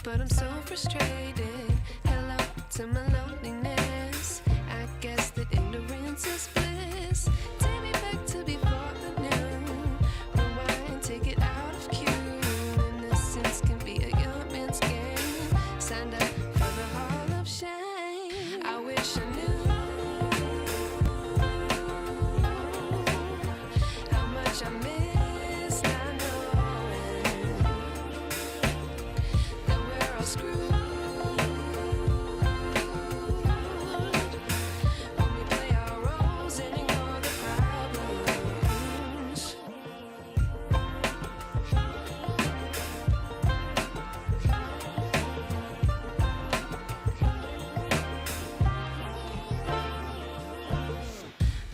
but I'm so frustrated. Hello to my loneliness. I guess that ignorance is bliss. Take me back to before I knew. Rewind, take it out of cue. Innocence can be a young man's game. Signed up for the hall of shame. I wish I knew how much I miss not knowing that we're all screwed when we play our roles and ignore the problems.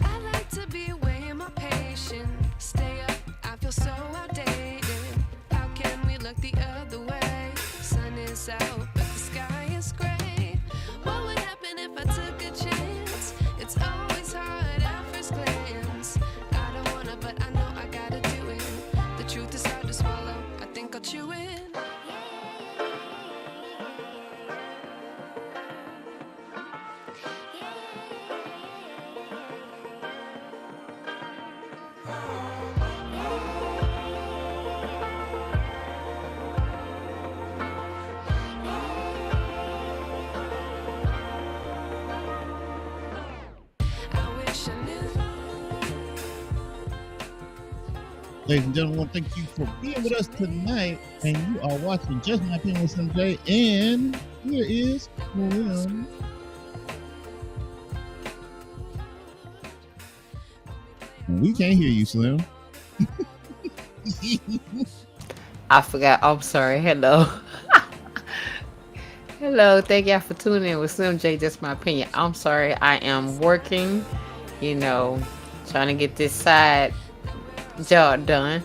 I like to be away in my patience. Stay up, I feel so outdated. How can we look the other way? Sun is out, but the sky is gray. What would happen if I took a chance? It's always hard at first glance. I don't wanna, but I know I gotta do it. The truth is hard to swallow. I think I'll chew it. I wish I knew. Ladies and gentlemen, thank you for being with us tonight. And you are watching Just My Opinion with MJ. And here is Julian. We can't hear you, Slim. I forgot. I'm sorry. Hello. Hello. Thank y'all for tuning in with Slim J. Just My Opinion. I'm sorry. I am working, trying to get this side job done.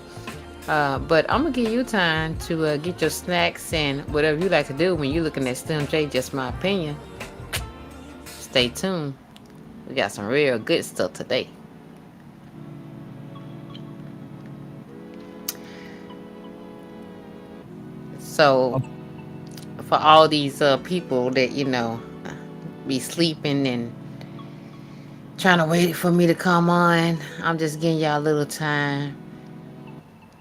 But I'm going to give you time to get your snacks and whatever you like to do when you're looking at Slim J. Just My Opinion. Stay tuned. We got some real good stuff today. So, for all these people that, be sleeping and trying to wait for me to come on, I'm just giving y'all a little time.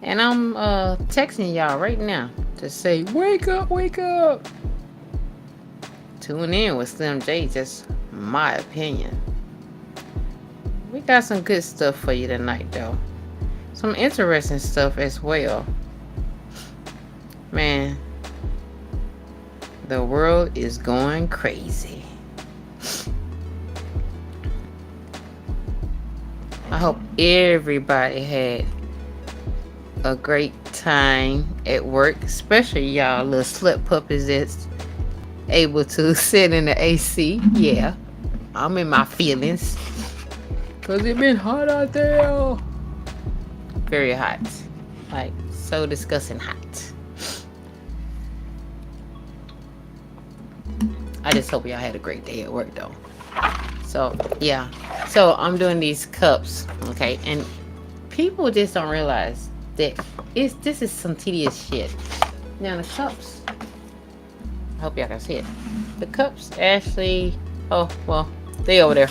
And I'm texting y'all right now to say, wake up, wake up. Tune in with Slim J, just my opinion. We got some good stuff for you tonight, though. Some interesting stuff as well. Man, the world is going crazy. I hope everybody had a great time at work, especially y'all little slut puppies that's able to sit in the AC. Yeah, I'm in my feelings. Cause it been hot out there. Very hot. Like, so disgusting hot. I just hope y'all had a great day at work, though. So, yeah. So, I'm doing these cups, okay? And people just don't realize that this is some tedious shit. Now, the cups, I hope y'all can see it. The cups actually, oh, well, they over there.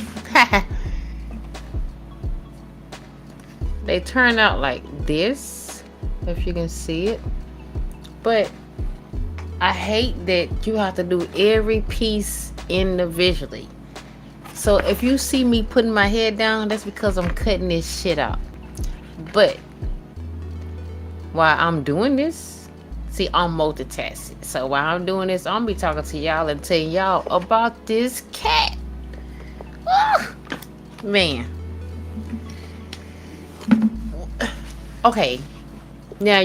They turn out like this, if you can see it. But I hate that you have to do every piece individually. So if you see me putting my head down, that's because I'm cutting this shit out. But while I'm doing this, see, I'm multitasking. So while I'm doing this, I'm gonna be talking to y'all and telling y'all about this cat. Man. Okay. Now,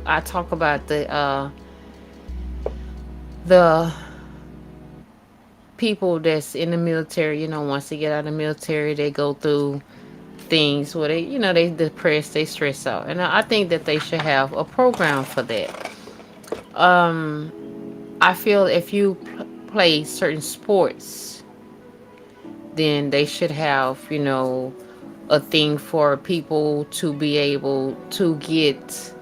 I talk about the people that's in the military, once they get out of the military, they go through things where they depressed, they stress out. And I think that they should have a program for that. I feel if you play certain sports, then they should have, a thing for people to be able to get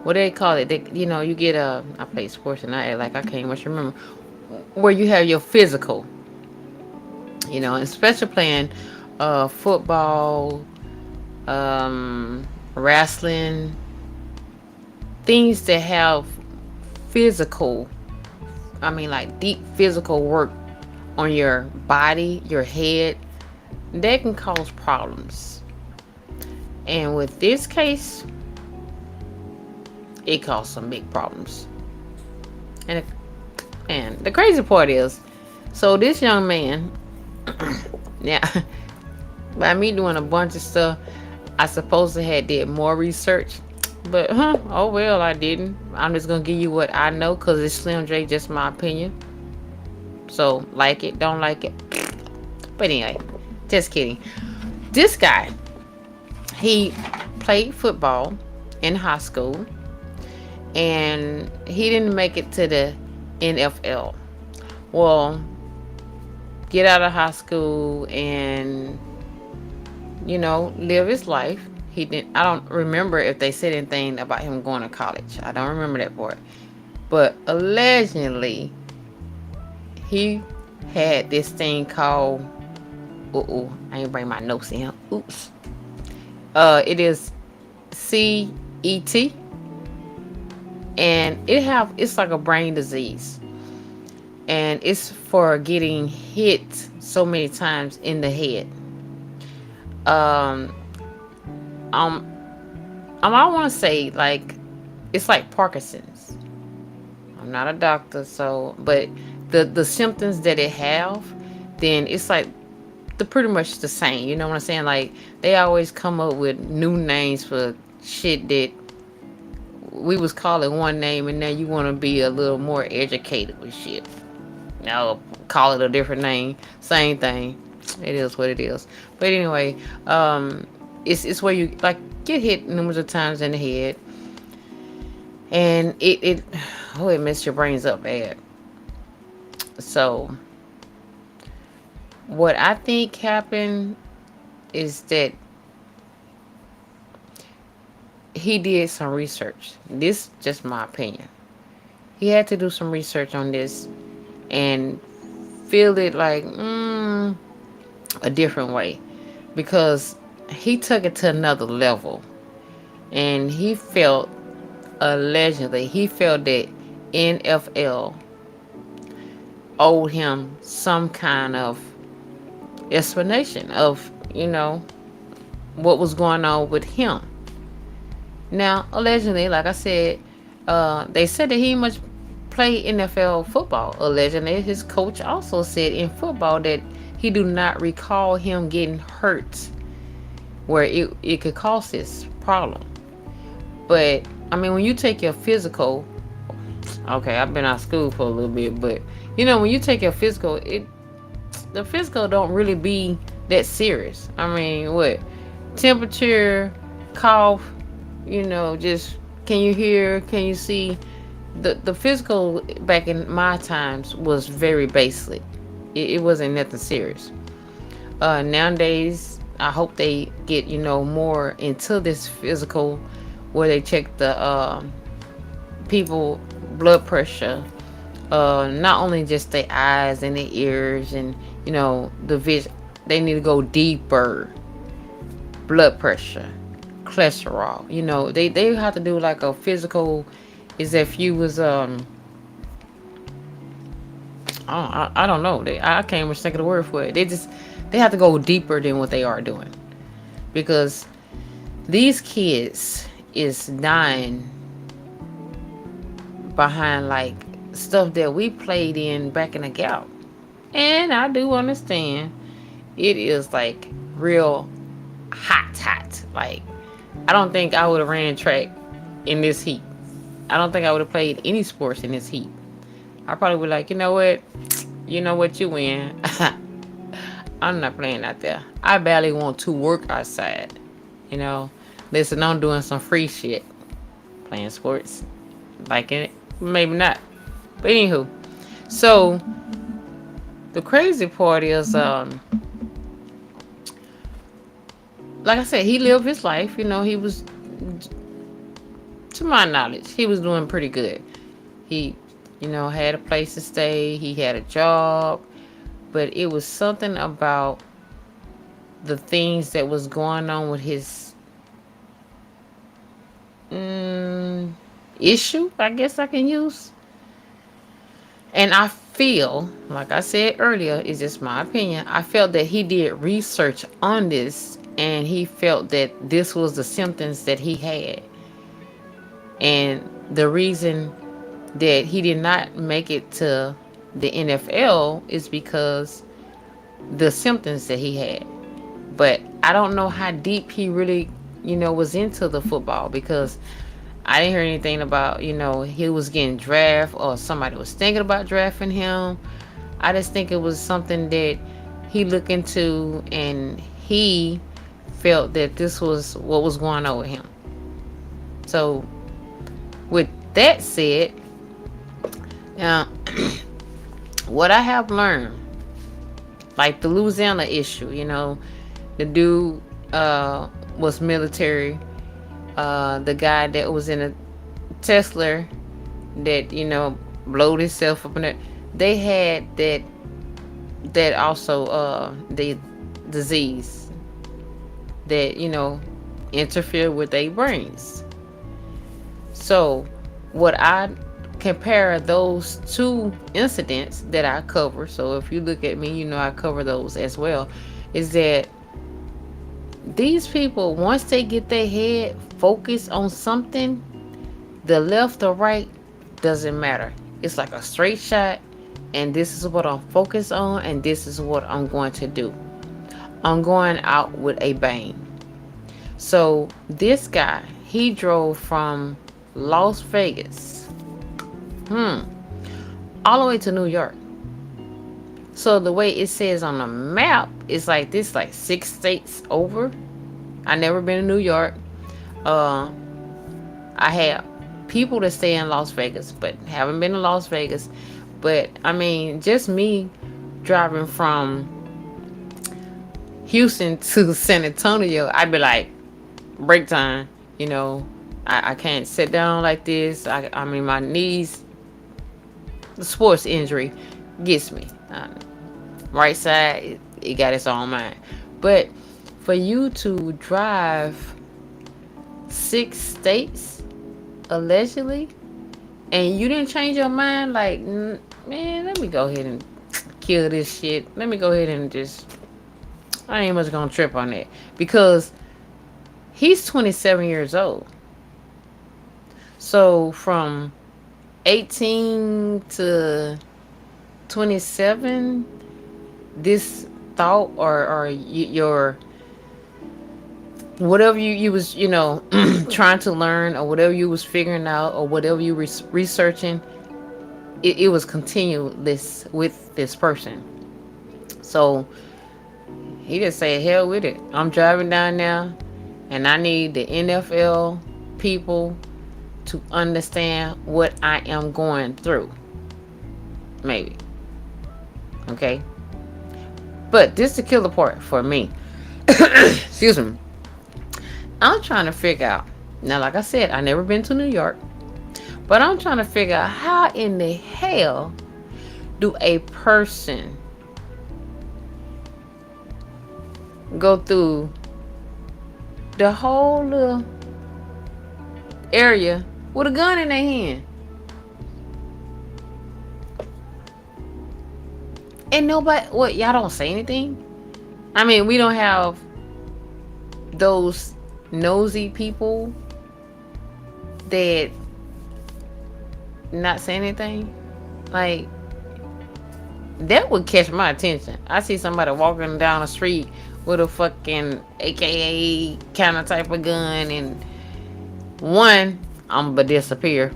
what they call it. You get I play sports and I act like I can't much remember where you have your physical. And especially playing football, wrestling, things that have physical. I mean, like deep physical work on your body, your head, that can cause problems. And with this case, it caused some big problems. And the crazy part is, so this young man, yeah, by me doing a bunch of stuff, I supposed to had did more research, but oh well, I didn't. I'm just gonna give you what I know because it's Slim J, just my opinion. So like it, don't like it. But anyway, just kidding. This guy, he played football in high school, and he didn't make it to the NFL. Well, get out of high school and live his life. He didn't. I don't remember if they said anything about him going to college. I don't remember that part. But allegedly, he had this thing called. I ain't bring my notes in. Oops. It is CET, and it's like a brain disease, and it's for getting hit so many times in the head. Um, um, I want to say like it's like Parkinson's. I'm not a doctor, so but the symptoms that it have, then it's like the pretty much the same. You know what I'm saying? Like they always come up with new names for shit that we was calling one name, and now you want to be a little more educated with shit. Now call it a different name, same thing. It is what it is. But anyway, it's where you like get hit numerous of times in the head, and it messes your brains up bad. So what I think happened is that he did some research. This is just my opinion. He had to do some research on this and feel it like a different way, because he took it to another level, and allegedly he felt that NFL owed him some kind of explanation of what was going on with him. Now allegedly, like I said, they said that he must play NFL football. Allegedly, his coach also said in football that he do not recall him getting hurt where it could cause this problem. But I mean, when you take your physical, okay, I've been out of school for a little bit, but when you take your physical, the physical don't really be that serious. I mean, what? Temperature, cough, just can you hear, can you see? The physical back in my times was very basic. It wasn't nothing serious. Nowadays, I hope they get, more into this physical where they check the people blood pressure, not only just their eyes and their ears and the vision. They need to go deeper. Blood pressure, cholesterol, they have to do like a physical. Is if you was I don't know, I can't even think of the word for it. They have to go deeper than what they are doing, because these kids is dying behind like stuff that we played in back in the gap. And I do understand it is like real hot. Like I don't think I would have ran track in this heat. I don't think I would have played any sports in this heat. I probably would like, you know what, you win. I'm not playing out there. I barely want to work outside. Listen, I'm doing some free shit. Playing sports. Liking it. Maybe not. But anywho. So, the crazy part is, like I said, he lived his life. He was to my knowledge, he was doing pretty good. He, had a place to stay. He had a job, but it was something about the things that was going on with his issue, I guess I can use. And I feel, like I said earlier, it's just my opinion. I felt that he did research on this and he felt that this was the symptoms that he had. And the reason that he did not make it to the NFL is because the symptoms that he had. But I don't know how deep he really, was into the football, because I didn't hear anything about, he was getting drafted or somebody was thinking about drafting him. I just think it was something that he looked into and he felt that this was what was going on with him. So with that said, now what I have learned, like the Louisiana issue, the dude was military. The guy that was in a Tesla that blowed himself up in it, they had that also the disease that interfere with their brains. So what I compare those two incidents that I cover, so if you look at me, I cover those as well, is that these people, once they get their head focused on something, the left or right doesn't matter. It's like a straight shot, and this is what I'm focused on, and this is what I'm going to do. I'm going out with a bang. So this guy, he drove from Las Vegas all the way to New York. So the way it says on the map, it's like this, like 6 states over. I never been to New York. I have people that stay in Las Vegas, but haven't been to Las Vegas. But I mean, just me driving from Houston to San Antonio, I'd be like, break time. I can't sit down like this. I mean, my knees, the sports injury gets me. Right side, it got its own mind. But for you to drive 6 states allegedly, and you didn't change your mind, like, man, let me go ahead and kill this shit. Let me go ahead and I ain't much gonna trip on that, because he's 27 years old. So from 18 to 27, this thought or your whatever you was trying to learn, or whatever you was figuring out, or whatever you researching, it was continuous with this person. So he just said, hell with it, I'm driving down there, and I need the NFL people to understand what I am going through. Maybe. Okay. But this is the killer part for me. Excuse me. I'm trying to figure out. Now, like I said, I never been to New York. But I'm trying to figure out, how in the hell do a person go through the whole little area with a gun in their hand? And nobody, what, y'all don't say anything? I mean, we don't have those nosy people that not say anything. Like, that would catch my attention. I see somebody walking down the street with a fucking AKA kind of type of gun, and one, I'm gonna disappear.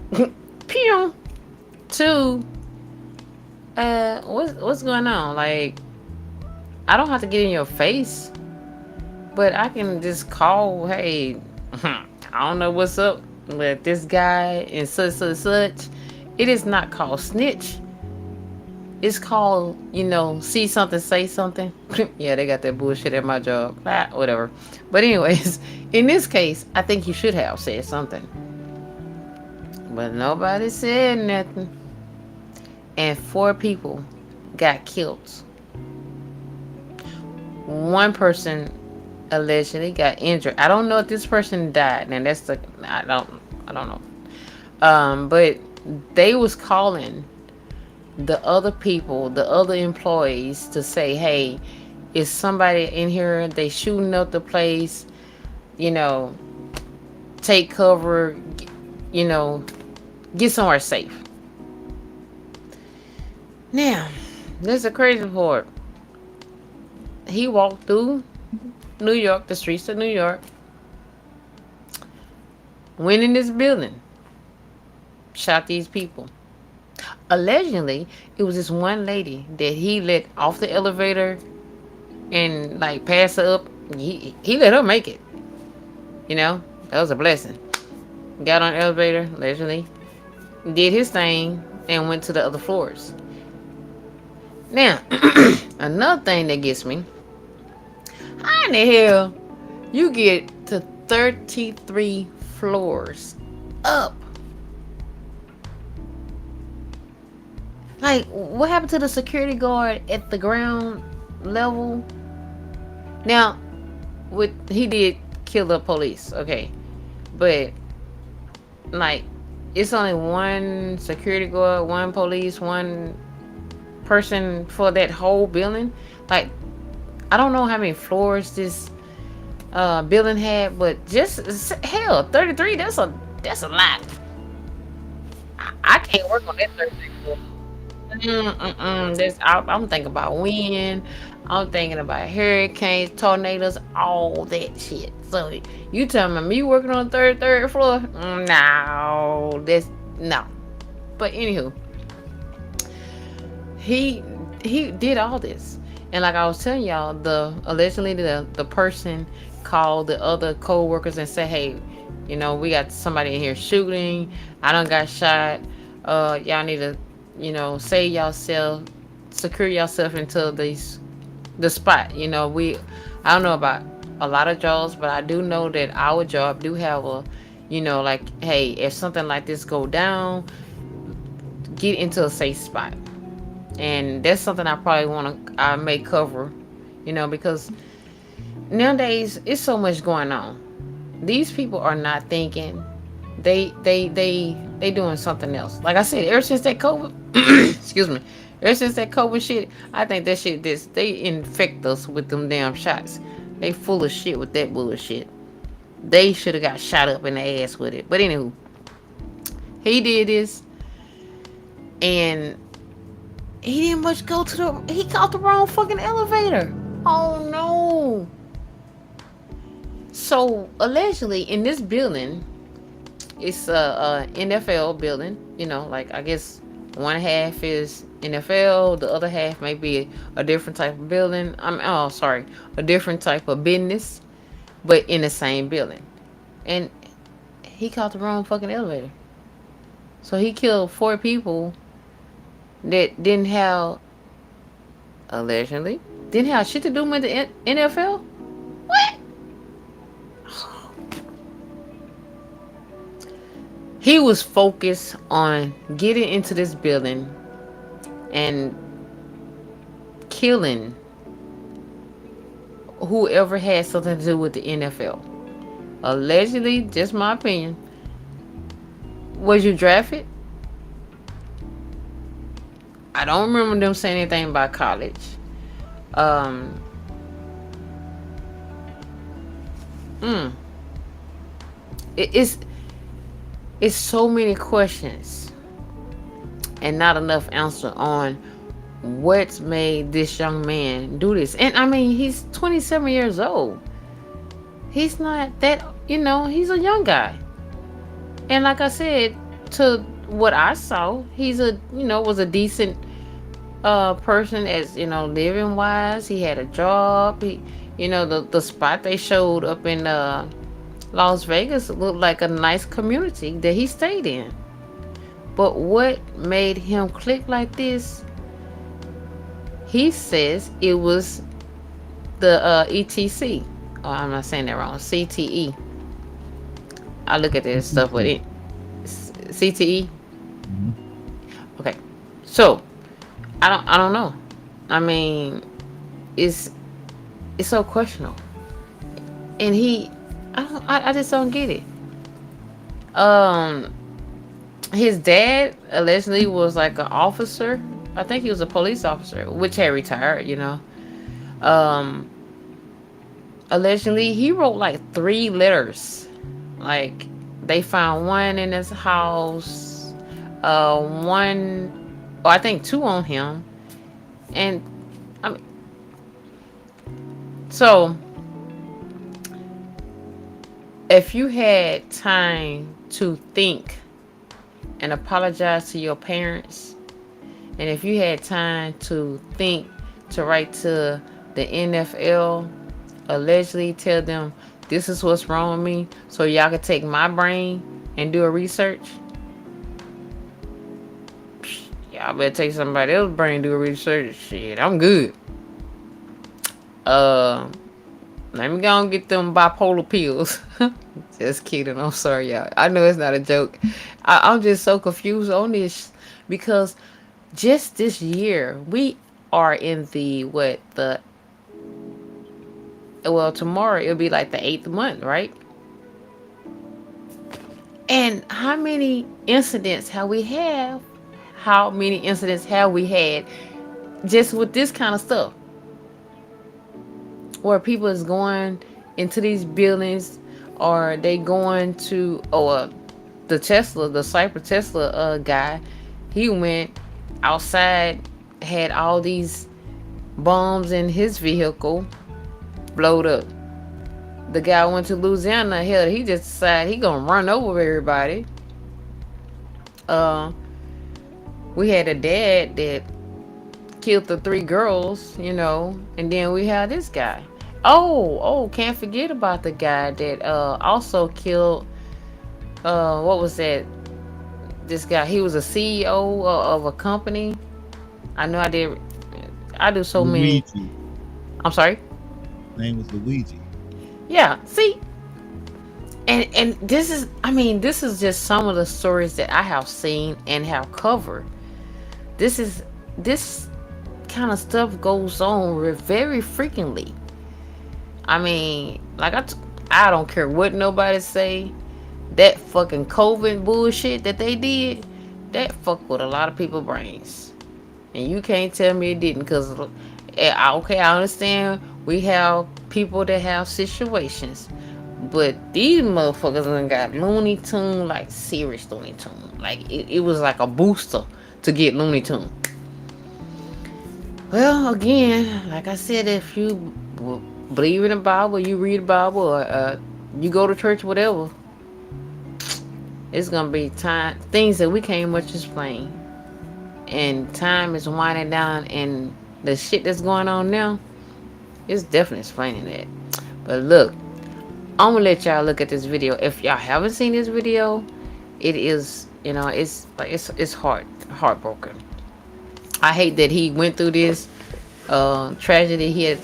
Pew. Two, what's going on? Like, I don't have to get in your face, but I can just call, hey, I don't know what's up with this guy and such. It is not called snitch. It's called, see something, say something. Yeah, they got that bullshit at my job. Whatever. But anyways, in this case, I think you should have said something. but nobody said nothing. And 4 people got killed. One person allegedly got injured. I don't know if this person died. And that's the I don't know. But they was calling the other people, the other employees, to say, "Hey, is somebody in here? They shooting up the place. You know, take cover. You know, get somewhere safe." Now, there's a crazy part. He walked through New York, the streets of New York, went in this building, shot these people. Allegedly, it was this one lady that he let off the elevator and like pass her up. He let her make it. You know, that was a blessing. Got on the elevator, allegedly, did his thing, and went to the other floors. Now, another thing that gets me: how in the hell you get to 33 floors up? Like, what happened to the security guard at the ground level? Now, with he did kill the police, okay, but like, it's only one security guard, one police, one person for that whole building. Like, I don't know how many floors this building had, but just hell, 33. That's a lot. I can't work on that 33 floor. I'm thinking about wind. I'm thinking about hurricanes, tornadoes, all that shit. So you telling me working on the third floor? No, that's no. But anywho, he he did all this, and like I was telling y'all, the allegedly the person called the other co-workers and said, "Hey, we got somebody in here shooting. I done got shot. Y'all need to, save yourself, secure yourself into the spot." I don't know about a lot of jobs, but I do know that our job do have a, like, hey, if something like this go down, get into a safe spot. And that's something I may cover, because nowadays it's so much going on. These people are not thinking. They doing something else. Like I said, ever since that COVID, excuse me, ever since that COVID shit, I think that shit, they infect us with them damn shots. They full of shit with that bullshit. They should have got shot up in the ass with it. But anywho, he did this, and he didn't much go to he caught the wrong fucking elevator. Oh no. So allegedly in this building, it's a NFL building. Like, I guess one half is NFL, the other half may be a different type of building. A different type of business, but in the same building. And he caught the wrong fucking elevator. So he killed 4 people that allegedly didn't have shit to do with the NFL. What? He was focused on getting into this building and killing whoever had something to do with the NFL. Allegedly, just my opinion. Was you drafted? I don't remember them saying anything about college. Um, it's so many questions and not enough answer on what made this young man do this. And I mean, he's 27 years old. He's not that, he's a young guy. And like I said, to what I saw, he's was a decent person, as living wise. He had a job. The spot they showed up in Las Vegas looked like a nice community that he stayed in. But what made him click like this? He says it was the ETC. Oh, I'm not saying that wrong. CTE. I look at this stuff with it. CTE. Hmm. Okay, so I don't know. I mean, it's it's so questionable, and I just don't get it. Um, his dad allegedly was like an officer. I think he was a police officer, which had retired. Um, allegedly he wrote like 3 letters. Like they found one in his house, one, or I think 2 on him, and I mean, so if you had time to think and apologize to your parents, and if you had time to think to write to the NFL, allegedly tell them this is what's wrong with me, so y'all could take my brain and do a research, y'all better take somebody else's brain and do a research. Shit, I'm good. Uh, Let me go and get them bipolar pills. Just kidding. I'm sorry, y'all. I know it's not a joke. I'm just so confused on this because just this year we are in the what the well tomorrow it'll be like the 8th month, right? And how many incidents have we have? How many incidents have we had just with this kind of stuff? Where people is going into these buildings, or they going to, or the Tesla, the Cyber Tesla guy, he went outside, had all these bombs in his vehicle, blowed up. The guy went to Louisiana, hell, he just decided he gonna run over everybody. Uh, we had a dad that killed the 3 girls, and then we had this guy. Oh, can't forget about the guy that also killed what was that? This guy, he was a CEO of a company. I know I do so many. Luigi. I'm sorry. His name was Luigi. Yeah, see? And this is just some of the stories that I have seen and have covered. This kind of stuff goes on very frequently. I mean, like I don't care what nobody say. That fucking COVID bullshit that they did, that fucked with a lot of people's brains. And you can't tell me it didn't, because, okay, I understand we have people that have situations. But these motherfuckers done got Looney Tune, like serious Looney Tune. Like, it was like a booster to get Looney Tune. Well, again, like I said, if you believe in the Bible, you read the Bible, or you go to church, whatever, it's gonna be time things that we can't much explain, and time is winding down, and the shit that's going on now is definitely explaining that. But look, I'm gonna let y'all look at this video. If y'all haven't seen this video, it is, it's like it's heartbroken. I hate that he went through this tragedy. He had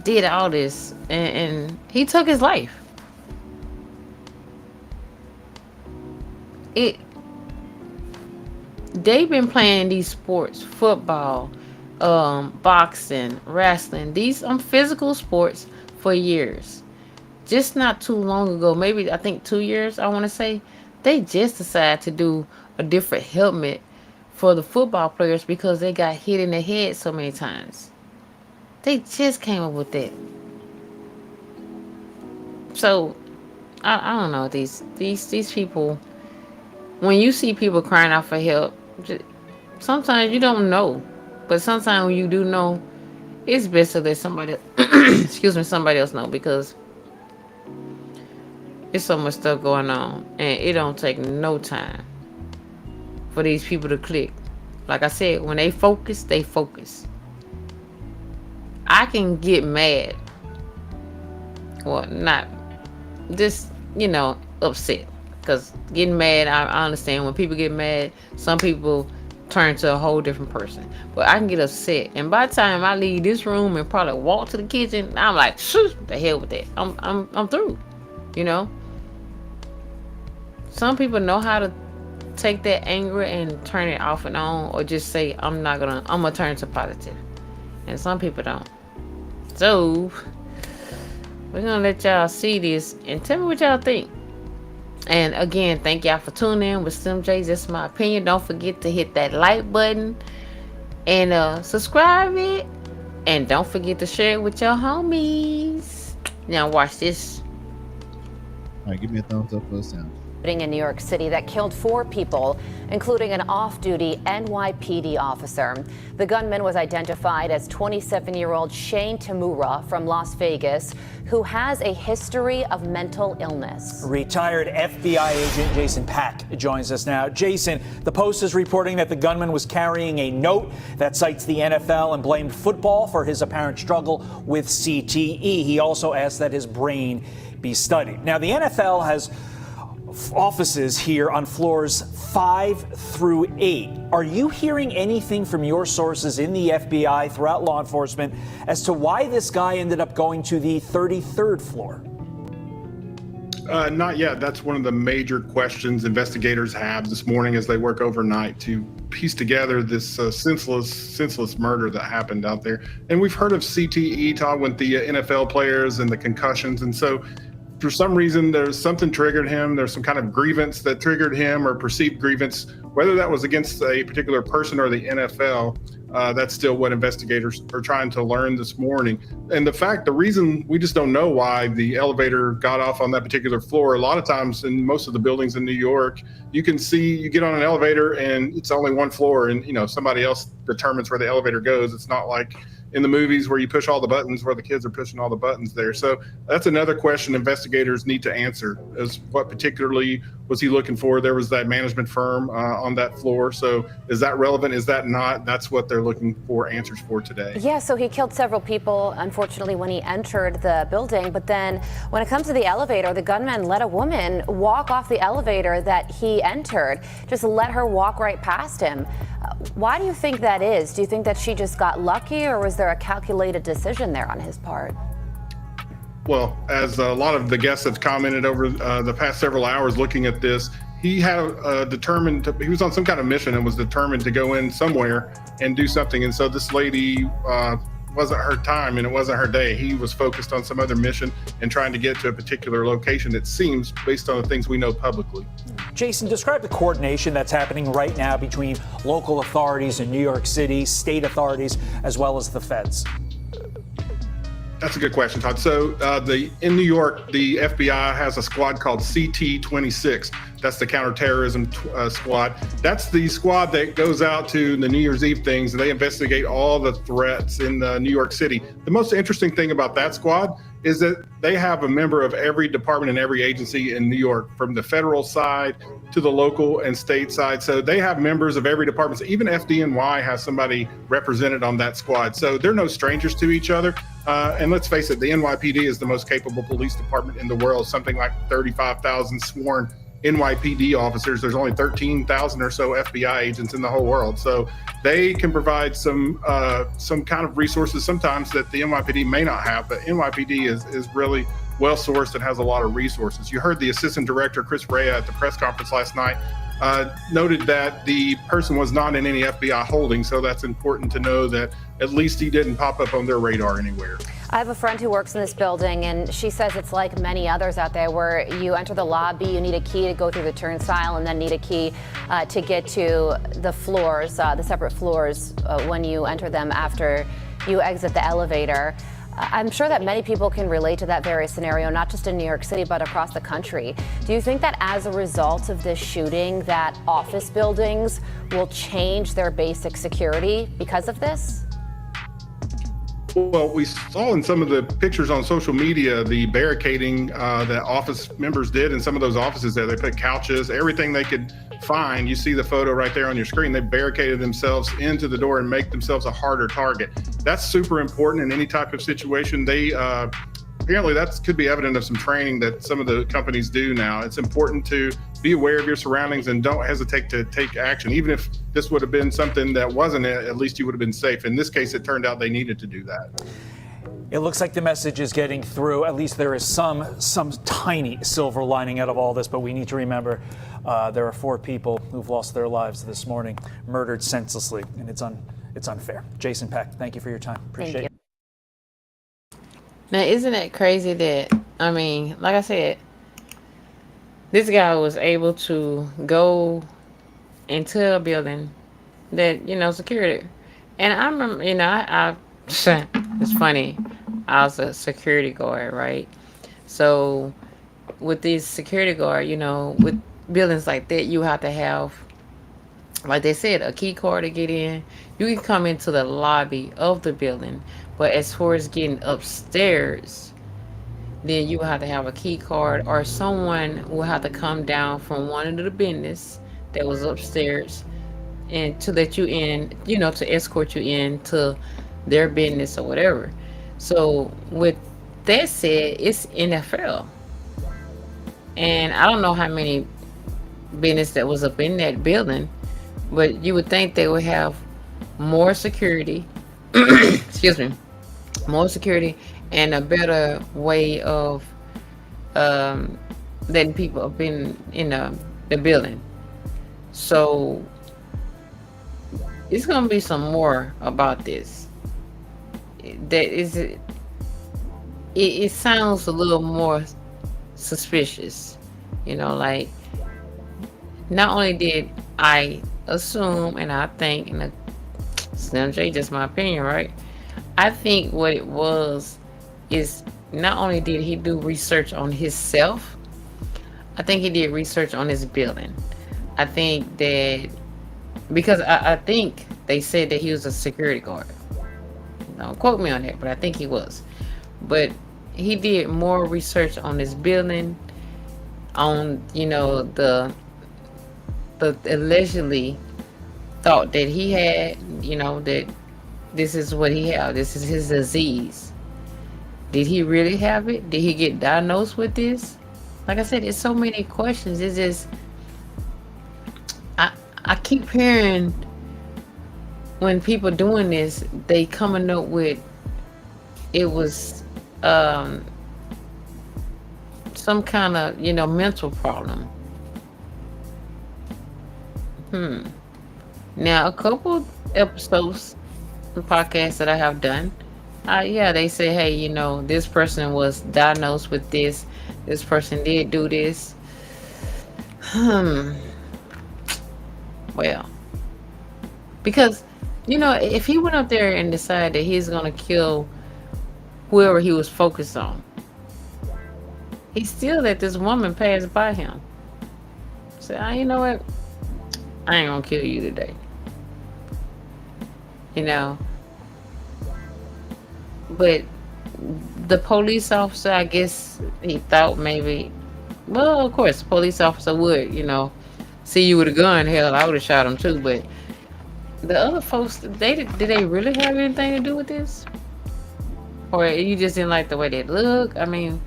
did all this, and he took his life. It They've been playing these sports, football, boxing, wrestling, these physical sports for years. Just not too long ago, maybe I think 2 years, I want to say, they just decided to do a different helmet for the football players because they got hit in the head so many times. They just came up with that. So I don't know, these people. When you see people crying out for help, sometimes you don't know, but sometimes when you do know, it's best to let somebody excuse me, somebody else know, because it's so much stuff going on, and it don't take no time for these people to click. Like I said, when they focus, they focus. I can get mad, well, not just upset, because getting mad, I understand when people get mad, some people turn to a whole different person. But I can get upset, and by the time I leave this room and probably walk to the kitchen, I'm like, shh, the hell with that. I'm through. Some people know how to take that anger and turn it off and on, or just say, I'm gonna turn to positive. And some people don't. So we're gonna let y'all see this and tell me what y'all think. And again, thank y'all for tuning in with Slim J's. That's my opinion. Don't forget to hit that like button and subscribe it. And don't forget to share it with your homies. Now watch this. All right, give me a thumbs up for the sound. In New York City that killed 4 people, including an off-duty NYPD officer. The gunman was identified as 27-year-old Shane Temura from Las Vegas, who has a history of mental illness. Retired FBI agent Jason Pack joins us now. Jason, the Post is reporting that the gunman was carrying a note that cites the NFL and blamed football for his apparent struggle with CTE. He also asked that his brain be studied. Now, the NFL has offices here on floors 5 through 8. Are you hearing anything from your sources in the FBI throughout law enforcement as to why this guy ended up going to the 33rd floor? Not yet. That's one of the major questions investigators have this morning as they work overnight to piece together this senseless murder that happened out there. And we've heard of CTE, Todd, with the NFL players and the concussions. And so for some reason, there's something triggered him. There's some kind of grievance that triggered him, or perceived grievance, whether that was against a particular person or the NFL. That's still what investigators are trying to learn this morning. And the reason we just don't know why the elevator got off on that particular floor. A lot of times in most of the buildings in New York, you can see, you get on an elevator and it's only one floor, and somebody else determines where the elevator goes. It's not like in the movies where you push all the buttons, where the kids are pushing all the buttons there. So that's another question investigators need to answer, is what particularly was he looking for? There was that management firm on that floor. So is that relevant? Is that not? That's what they're looking for answers for today. Yeah, so he killed several people, unfortunately, when he entered the building. But then when it comes to the elevator, the gunman let a woman walk off the elevator that he entered, just let her walk right past him. Why do you think that is? Do you think that she just got lucky, or was there a calculated decision there on his part? Well, as a lot of the guests have commented over the past several hours looking at this, he had he was on some kind of mission and was determined to go in somewhere and do something. And so this lady wasn't her time and it wasn't her day. He was focused on some other mission and trying to get to a particular location, it seems, based on the things we know publicly. Jason, describe the coordination that's happening right now between local authorities in New York City, state authorities, as well as the feds. That's a good question, Todd. So in New York, the FBI has a squad called CT-26. That's the counterterrorism squad. That's the squad that goes out to the New Year's Eve things, and they investigate all the threats in New York City. The most interesting thing about that squad is that they have a member of every department and every agency in New York, from the federal side to the local and state side. So they have members of every department. So even FDNY has somebody represented on that squad. So they're no strangers to each other. And let's face it, the NYPD is the most capable police department in the world, something like 35,000 sworn NYPD officers. There's only 13,000 or so FBI agents in the whole world. So they can provide some kind of resources sometimes that the NYPD may not have, but NYPD is really well sourced and has a lot of resources. You heard the assistant director, Chris Rea, at the press conference last night, noted that the person was not in any FBI holding. So that's important to know, that at least he didn't pop up on their radar anywhere. I have a friend who works in this building, and she says it's like many others out there, where you enter the lobby, you need a key to go through the turnstile, and then need a key to get to the floors, the separate floors, when you enter them after you exit the elevator. I'm sure that many people can relate to that very scenario, not just in New York City, but across the country. Do you think that as a result of this shooting, that office buildings will change their basic security because of this? Well, we saw in some of the pictures on social media the barricading that office members did in some of those offices there. They put couches, everything they could find. You see the photo right there on your screen. They barricaded themselves into the door and make themselves a harder target. That's super important in any type of situation. They apparently that could be evident of some training that some of the companies do now. It's important to be aware of your surroundings and don't hesitate to take action. Even if this would have been something that wasn't it, at least you would have been safe. In this case, it turned out they needed to do that. It looks like the message is getting through. At least there is some tiny silver lining out of all this. But we need to remember there are 4 people who've lost their lives this morning, murdered senselessly, and it's unfair. Jason Peck, thank you for your time. Appreciate it. Now, isn't it crazy that, I mean, like I said, this guy was able to go into a building that, security. And I remember, I it's funny. I was a security guard, right? So with these security guard, with buildings like that, you have to have, like they said, a key card to get in. You can come into the lobby of the building, but as far as getting upstairs, then you will have to have a key card, or someone will have to come down from one of the business that was upstairs and to let you in, to escort you into their business or whatever. So with that said, it's NFL. And I don't know how many business that was up in that building, but you would think they would have more security, excuse me, more security and a better way of letting people up in the building. So it's gonna be some more about this. That is it sounds a little more suspicious, like not only did I assume and I think, and Slim J, just my opinion, right? I think what it was is not only did he do research on himself, I think he did research on his building. I think that because I think they said that he was a security guard. Don't quote me on that, but I think he was. But he did more research on his building, on the allegedly thought that he had, that this is what he had, this is his disease. Did he really have it? Did he get diagnosed with this? Like I said, it's so many questions. It's just I keep hearing when people doing this, they coming up with it was some kind of mental problem. Now a couple episodes, the podcast that I have done, they say, hey, this person was diagnosed with this person did do this. Well, because if he went up there and decided that he's gonna kill whoever he was focused on, he still let this woman pass by him. Say, you know what? I ain't gonna kill you today. But the police officer, I guess he thought maybe, well, of course, the police officer would, see you with a gun. Hell, I would have shot him too. But the other folks, did they really have anything to do with this? Or you just didn't like the way they look? I mean,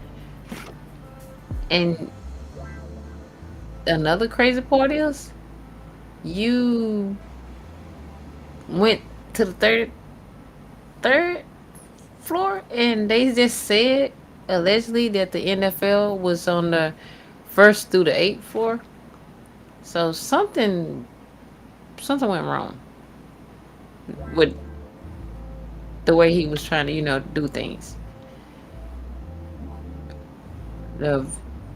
and another crazy part is, you went to the third floor and they just said allegedly that the NFL was on the 1st through the 8th floor. So something went wrong with the way he was trying to do things.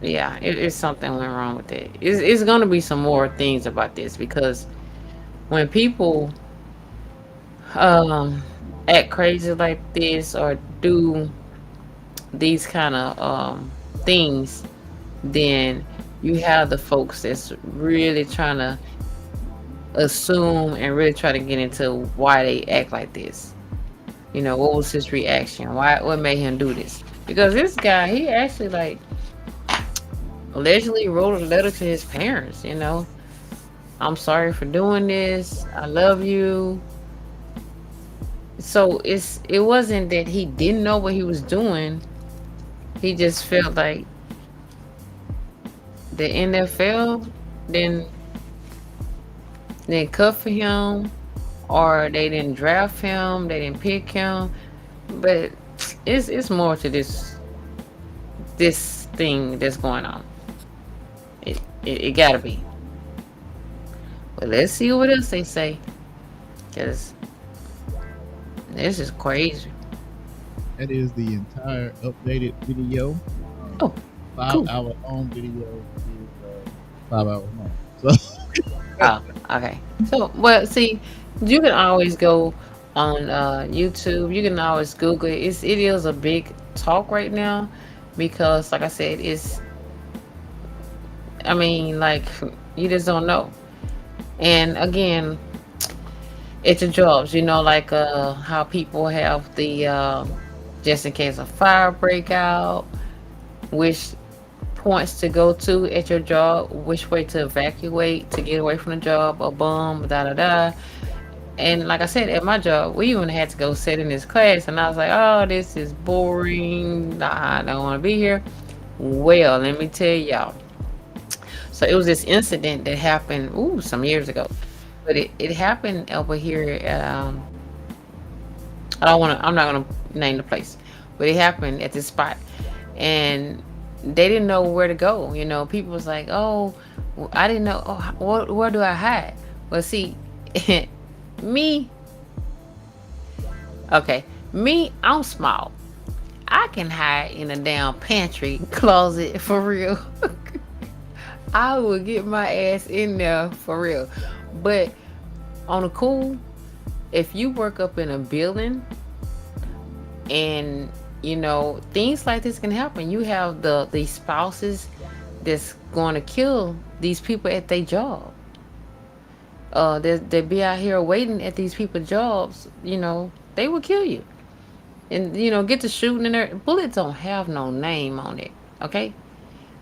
It's something went wrong with it. It's going to be some more things about this, because when people act crazy like this or do these kind of things, then you have the folks that's really trying to assume and really try to get into why they act like this. What was his reaction? What made him do this? Because this guy, he actually allegedly wrote a letter to his parents, I'm sorry for doing this. I love you. So it wasn't that he didn't know what he was doing. He just felt like the NFL didn't cut for him, or they didn't draft him, they didn't pick him. But it's more to this thing that's going on. It gotta be. But let's see what else they say, because this is crazy. That is the entire updated video. Oh, 5 cool. hour long video is 5 hours long. So Oh, okay. So, well, see, you can always go on YouTube. You can always Google it. It is a big talk right now because, like I said, I mean, like, you just don't know. And again, it's your jobs, like how people have the just in case a fire break out, which points to go to at your job, which way to evacuate to get away from the job, a bomb, da da da. And like I said, at my job, we even had to go sit in this class, and I was like, oh, this is boring. Nah, I don't want to be here. Well, let me tell y'all. So it was this incident that happened, some years ago. But it happened over here at, I'm not gonna name the place, but it happened at this spot. And they didn't know where to go. People was like, oh, I didn't know. Oh, where do I hide? Well, see, me, I'm small. I can hide in a damn pantry closet for real. I will get my ass in there for real. But on the cool, if you work up in a building and things like this can happen. You have these spouses that's going to kill these people at their job. They be out here waiting at these people's jobs. They will kill you, and get to shooting in there. Bullets don't have no name on it. Okay,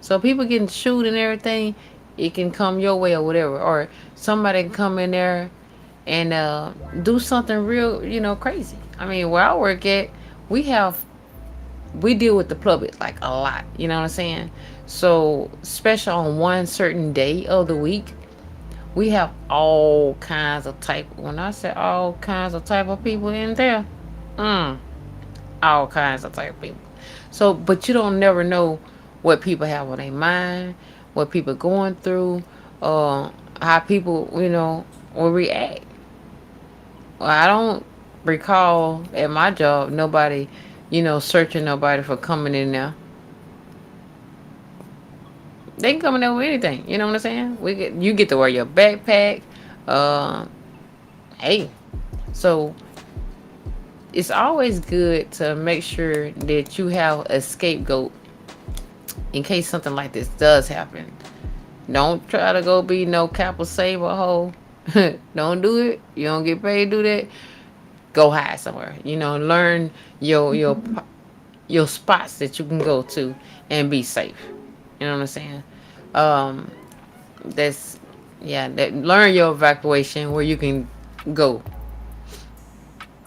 so people getting shot and everything, it can come your way or whatever, or somebody can come in there and do something real, crazy. I mean, where I work at, we deal with the public like a lot, you know what I'm saying? So, especially on one certain day of the week, we have all kinds of when I say all kinds of type of people in there, all kinds of type of people. So, but you don't never know what people have on their mind, what people going through, how people, will react. Well, I don't recall at my job nobody searching nobody for coming in there. They can come in there with anything, you know what I'm saying? You get to wear your backpack. Hey, so it's always good to make sure that you have a scapegoat in case something like this does happen. Don't try to go be no Kappa Saber hoe. Don't do it. You don't get paid to do that. Go hide somewhere. Learn your spots that you can go to and be safe. You know what I'm saying? Learn your evacuation where you can go.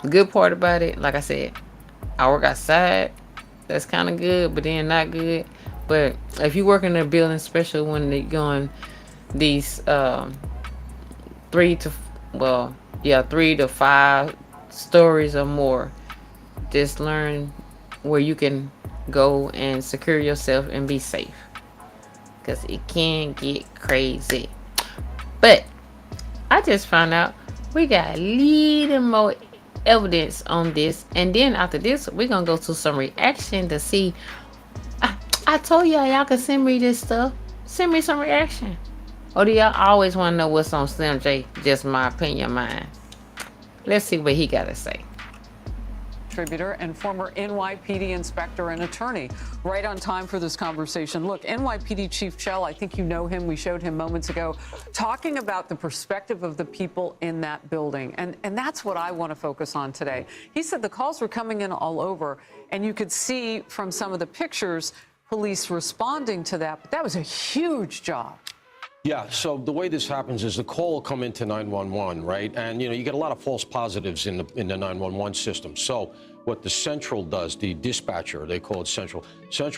The good part about it, like I said, I work outside. That's kind of good, but then not good. But if you work in a building, especially when they're going these 3 to 5 stories or more, just learn where you can go and secure yourself and be safe, because it can get crazy. But I just found out we got a little more evidence on this, and then after this we're gonna go to some reaction to see. I told y'all can send me this stuff. Send me some reaction. Or do y'all always want to know what's on Slim J? Just my opinion, mine. Let's see what he got to say. Contributor and former NYPD inspector and attorney. Right on time for this conversation. Look, NYPD Chief Chell, I think you know him. We showed him moments ago, talking about the perspective of the people in that building. And that's what I want to focus on today. He said the calls were coming in all over, and you could see from some of the pictures police responding to that. But that was a huge job. Yeah, so the way this happens is the call will come into 911, right? And, you get a lot of false positives in the 911 system. So what the central does, the dispatcher, they call it central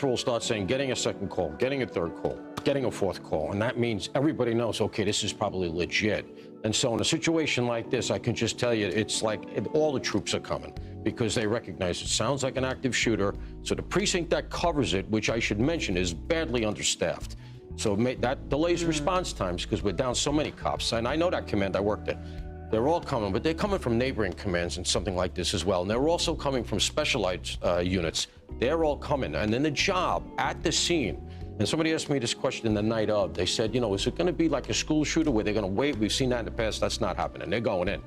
will start saying, getting a second call, getting a third call, getting a fourth call. And that means everybody knows, okay, this is probably legit. And so in a situation like this, I can just tell you, it's like all the troops are coming. because they recognize it sounds like an active shooter. So the precinct that covers it, which I should mention is badly understaffed. So that delays response times because we're down so many cops. And I know that command, I worked it. They're all coming, but they're coming from neighboring commands and something like this as well. And they're also coming from specialized units. They're all coming. And then the job at the scene, and somebody asked me this question the night of, they said, is it going to be like a school shooter where they're going to wait? We've seen that in the past. That's not happening. They're going in.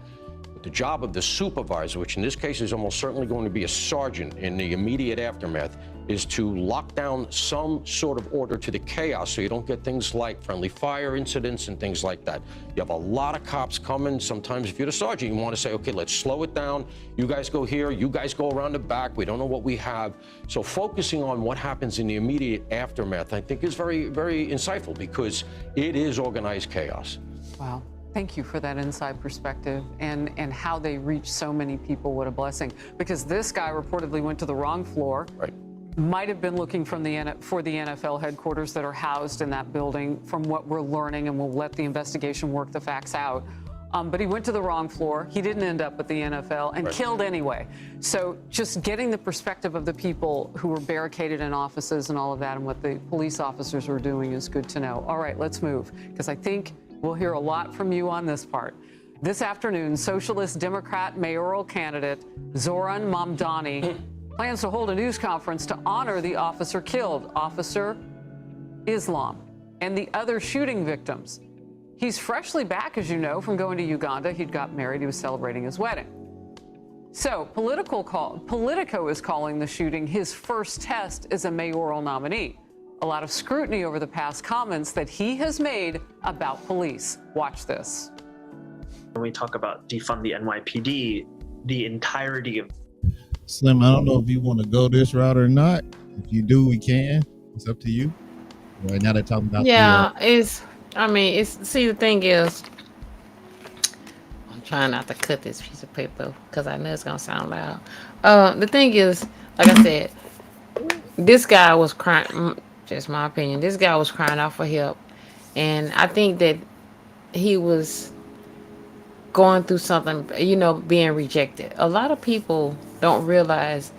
But the job of the supervisor, which in this case is almost certainly going to be a sergeant in the immediate aftermath, is to lock down some sort of order to the chaos so you don't get things like friendly fire incidents and things like that. You have a lot of cops coming. Sometimes if you're the sergeant, you want to say, okay, let's slow it down. You guys go here, you guys go around the back. We don't know what we have. So focusing on what happens in the immediate aftermath, I think, is very, very insightful because it is organized chaos. Wow. Thank you for that inside perspective and how they reach so many people. What a blessing. Because this guy reportedly went to the wrong floor. Right. Might have been looking for the NFL headquarters that are housed in that building from what we're learning, and we'll let the investigation work the facts out. But he went to the wrong floor. He didn't end up at the NFL and killed anyway. So just getting the perspective of the people who were barricaded in offices and all of that and what the police officers were doing is good to know. All right, let's move, because I think we'll hear a lot from you on this part. This afternoon, Socialist Democrat mayoral candidate Zoran Mamdani plans to hold a news conference to honor the officer killed, Officer Islam, and the other shooting victims. He's freshly back, as you know, from going to Uganda. He'd got married. He was celebrating his wedding. So Politico is calling the shooting his first test as a mayoral nominee. A lot of scrutiny over the past comments that he has made about police. Watch this. When we talk about defund the NYPD, the entirety of Slim, I don't know if you want to go this route or not. If you do, we can. It's up to you. Right now they're talking about see, the thing is, I'm trying not to cut this piece of paper because I know it's going to sound loud. The thing is, like I said, this guy was crying, just my opinion, this guy was crying out for help. And I think that he was going through something, being rejected. A lot of people don't realize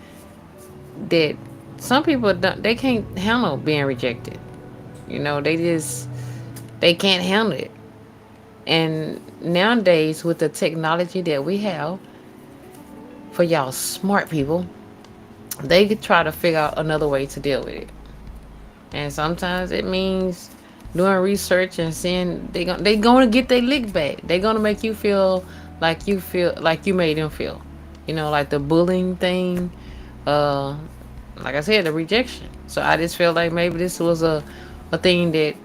that some people they can't handle being rejected. They can't handle it. And nowadays, with the technology that we have, for y'all smart people, they could try to figure out another way to deal with it. And sometimes it means doing research and seeing they gonna get their lick back. They're gonna make you feel like you made them feel. Like the bullying thing. Like I said, the rejection. So I just felt like maybe this was a thing that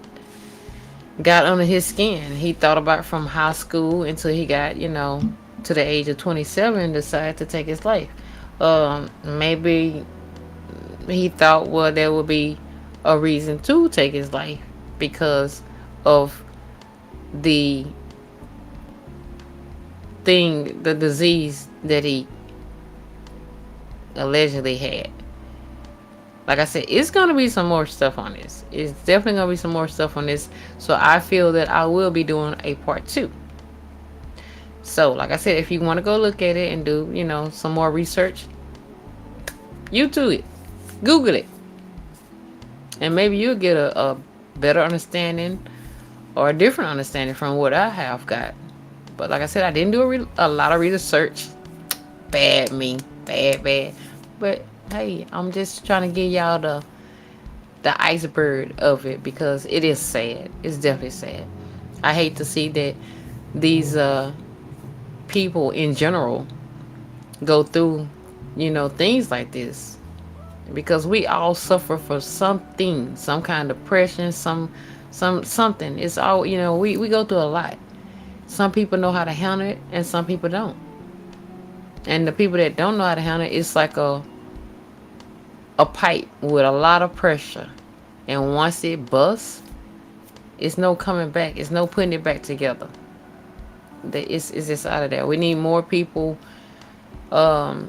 got under his skin. He thought about from high school until he got, to the age of 27 and decided to take his life. Maybe he thought, well, there would be a reason to take his life because of the disease that he allegedly had. Like I said, it's going to be some more stuff on this. It's definitely going to be some more stuff on this. So I feel that I will be doing a part 2. So, like I said, if you want to go look at it and do, some more research, YouTube it, Google it. And maybe you'll get a better understanding or a different understanding from what I have got. But like I said, I didn't do a lot of research. Bad. But hey, I'm just trying to give y'all the iceberg of it because it is sad. It's definitely sad. I hate to see that these people in general go through, things like this. Because we all suffer from something, some kind of depression, something. It's all, we go through a lot. Some people know how to handle it and some people don't. And the people that don't know how to handle it, it's like a pipe with a lot of pressure. And once it busts, it's no coming back. It's no putting it back together. It's just out of there. We need more people to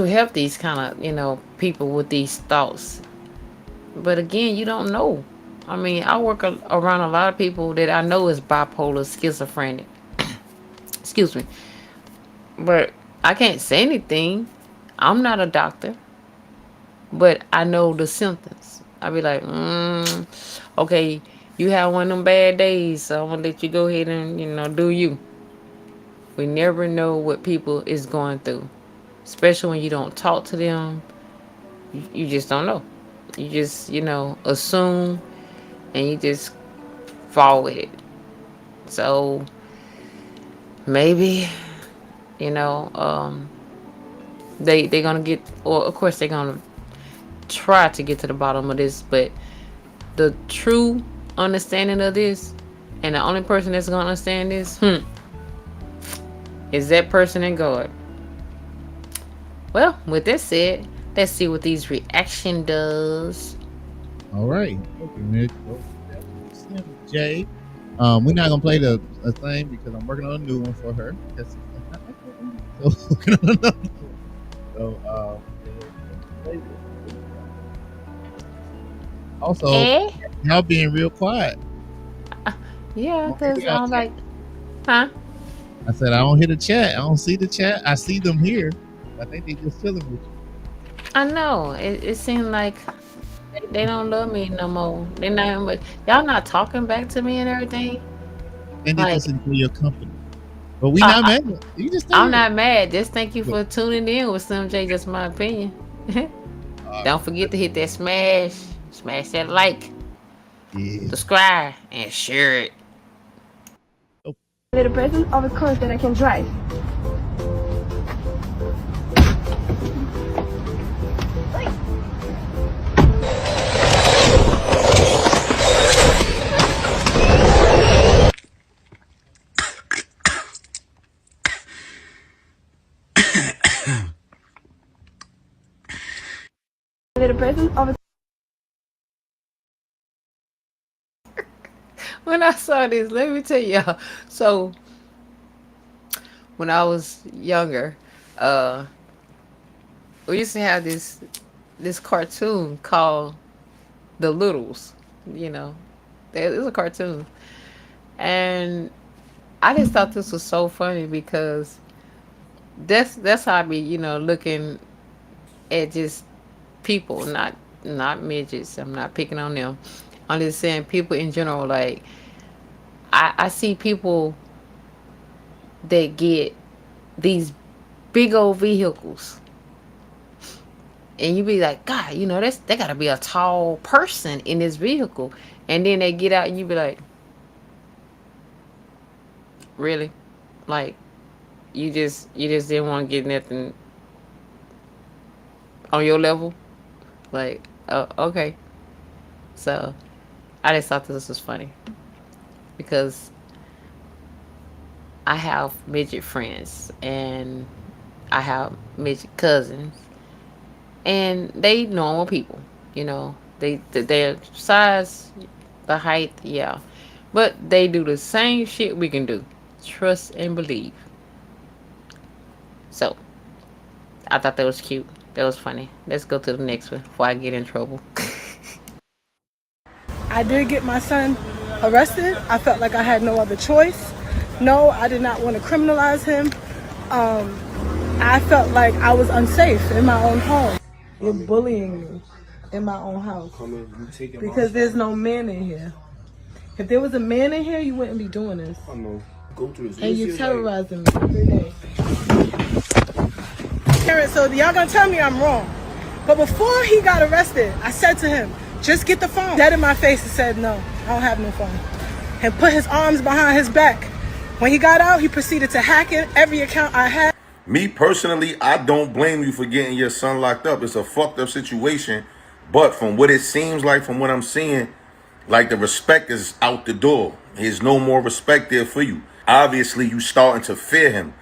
help these kind of, people with these thoughts. But again, you don't know. I work around a lot of people that I know is bipolar, schizophrenic. Excuse me. But I can't say anything. I'm not a doctor, but I know the symptoms. I be like, okay, you have one of them bad days, so I'm gonna let you go ahead and do you. We never know what people is going through, especially when you don't talk to them. You just don't know. You just assume, and you just fall with it. So maybe you know um they gonna get, or of course they're gonna try to get to the bottom of this, but the true understanding of this, and the only person that's gonna understand this is that person and God. Well, with that said, let's see what these reaction does. All right. Okay, Mitch. Slim J. We're not gonna play the thing because I'm working on a new one for her. That's not like that one. So working on another one. So also Eh? y'all being real quiet. Yeah, because y'all I'm like, huh? I said I don't hear the chat. I don't see the chat. I see them here. I think they just chilling with you. I know. It seems like they don't love me no more. They not, but y'all not talking back to me and everything. And they Like, just enjoy your company. But we not mad. You just stay I'm here. not mad. Just thank you for tuning in with Slim J. Just my opinion. Don't forget to hit that smash that like, Yeah. subscribe, and share it. Little present of a car that I can drive. Little present of a. When I saw this, let me tell y'all. So when I was younger, we used to have this cartoon called The Littles. You know, it was a cartoon, and I just thought this was so funny because that's how I be looking at just people, not midgets. I'm not picking on them. I'm just saying people in general. Like I see people that get these big old vehicles, and you be like, God, they gotta be a tall person in this vehicle, and then they get out, and you be like, really, like you just didn't want to get nothing on your level, like, oh, okay. So I just thought this was funny because I have midget friends and I have midget cousins, and they normal people. Their size, the height, yeah, but they do the same shit we can do. Trust and believe. So I thought that was cute. That was funny. Let's go to the next one before I get in trouble. I did get my son arrested. I felt like I had no other choice. No, I did not want to criminalize him. I felt like I was unsafe in my own home. You're bullying me in my own house because there's no man in here. If there was a man in here, you wouldn't be doing this. I know. Go through this. And you're terrorizing me every day. So y'all gonna tell me I'm wrong. But before he got arrested, I said to him, just get the phone. Dead in my face and said, no, I don't have no phone. And put his arms behind his back. When he got out, he proceeded to hack in every account I had. Me personally, I don't blame you for getting your son locked up. It's a fucked up situation. But from what it seems like, from what I'm seeing, like the respect is out the door. There's no more respect there for you. Obviously, you starting to fear him.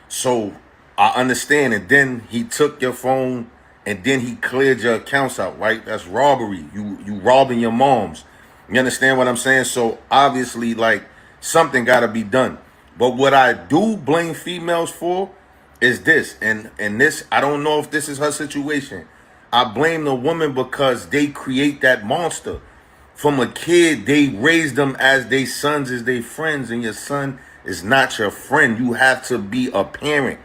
So I understand. And then he took your phone and then he cleared your accounts out, right? That's robbery. You robbing your moms. You understand what I'm saying? So obviously, like, something got to be done. But what I do blame females for is this. And this, I don't know if this is her situation. I blame the woman because they create that monster. From a kid, they raise them as their sons, as their friends, and your son is not your friend. You have to be a parent.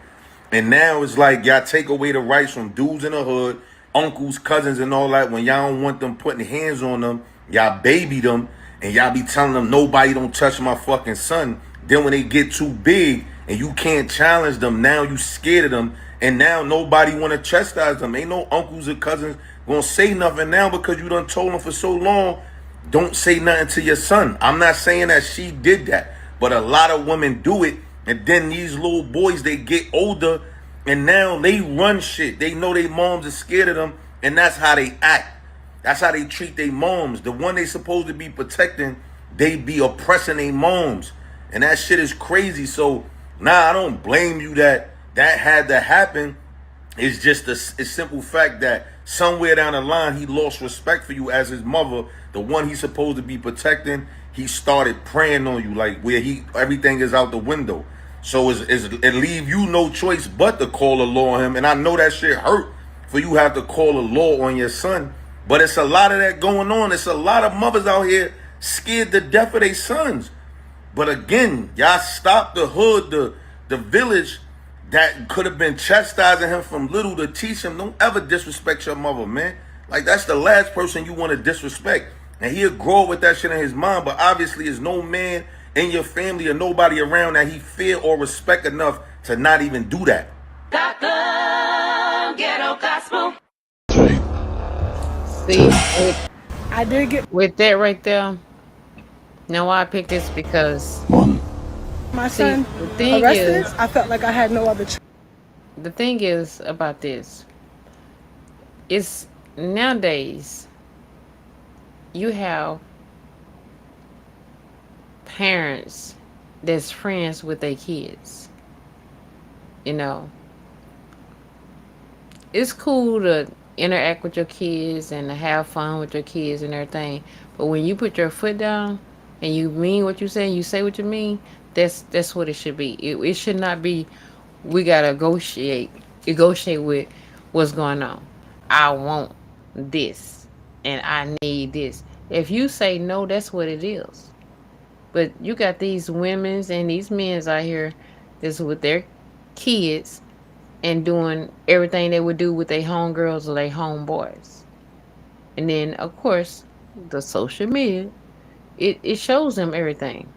And now it's like y'all take away the rights from dudes in the hood, uncles, cousins, and all that. When y'all don't want them putting hands on them, y'all baby them, and y'all be telling them nobody don't touch my fucking son. Then when they get too big and you can't challenge them, now you scared of them, and now nobody want to chastise them. Ain't no uncles or cousins gonna say nothing now because you done told them for so long, don't say nothing to your son. I'm not saying that she did that, but a lot of women do it. And then these little boys, they get older and now they run shit. They know their moms are scared of them, and that's how they act. That's how they treat their moms. The one they supposed to be protecting, they be oppressing their moms. And that shit is crazy. So, I don't blame you that had to happen. It's just a simple fact that somewhere down the line, he lost respect for you as his mother, the one he's supposed to be protecting. He started preying on you, like where everything is out the window. So it leave you no choice but to call the law on him. And I know that shit hurt for you have to call the law on your son. But it's a lot of that going on. It's a lot of mothers out here scared to death of their sons. But again, y'all stop the hood, the village that could have been chastising him from little to teach him. Don't ever disrespect your mother, man. Like, that's the last person you want to disrespect. And he'll grow up with that shit in his mind. But obviously, there's no man in your family or nobody around that he fear or respect enough to not even do that. Ghetto gospel. See, I did get with that right there. Now why I picked this because my see, son the thing arrested. is, I felt like I had no other choice. the thing is about this. It's nowadays you have parents that's friends with their kids. You know, it's cool to interact with your kids and to have fun with your kids and everything. But when you put your foot down and you mean what you say and you say what you mean, that's what it should be. It should not be we gotta negotiate with what's going on. I want this and I need this. If you say no, that's what it is. But you got these women's and these men's out here that's with their kids and doing everything they would do with their homegirls or their homeboys. And then, of course, the social media, it shows them everything.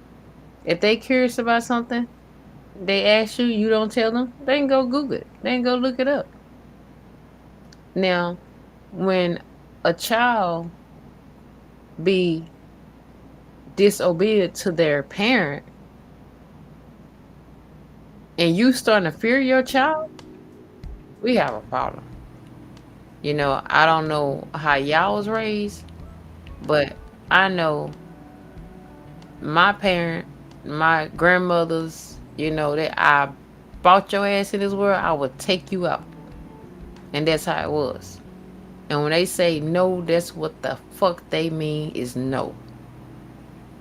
If they curious about something, they ask you, you don't tell them, they can go Google it. They can go look it up. Now, when a child be disobedient to their parent and you starting to fear your child, we have a problem. You know, I don't know how y'all was raised, but I know my parent, my grandmothers, you know, that I brought your ass in this world, I would take you out. And that's how it was. And when they say no, that's what the fuck they mean is no.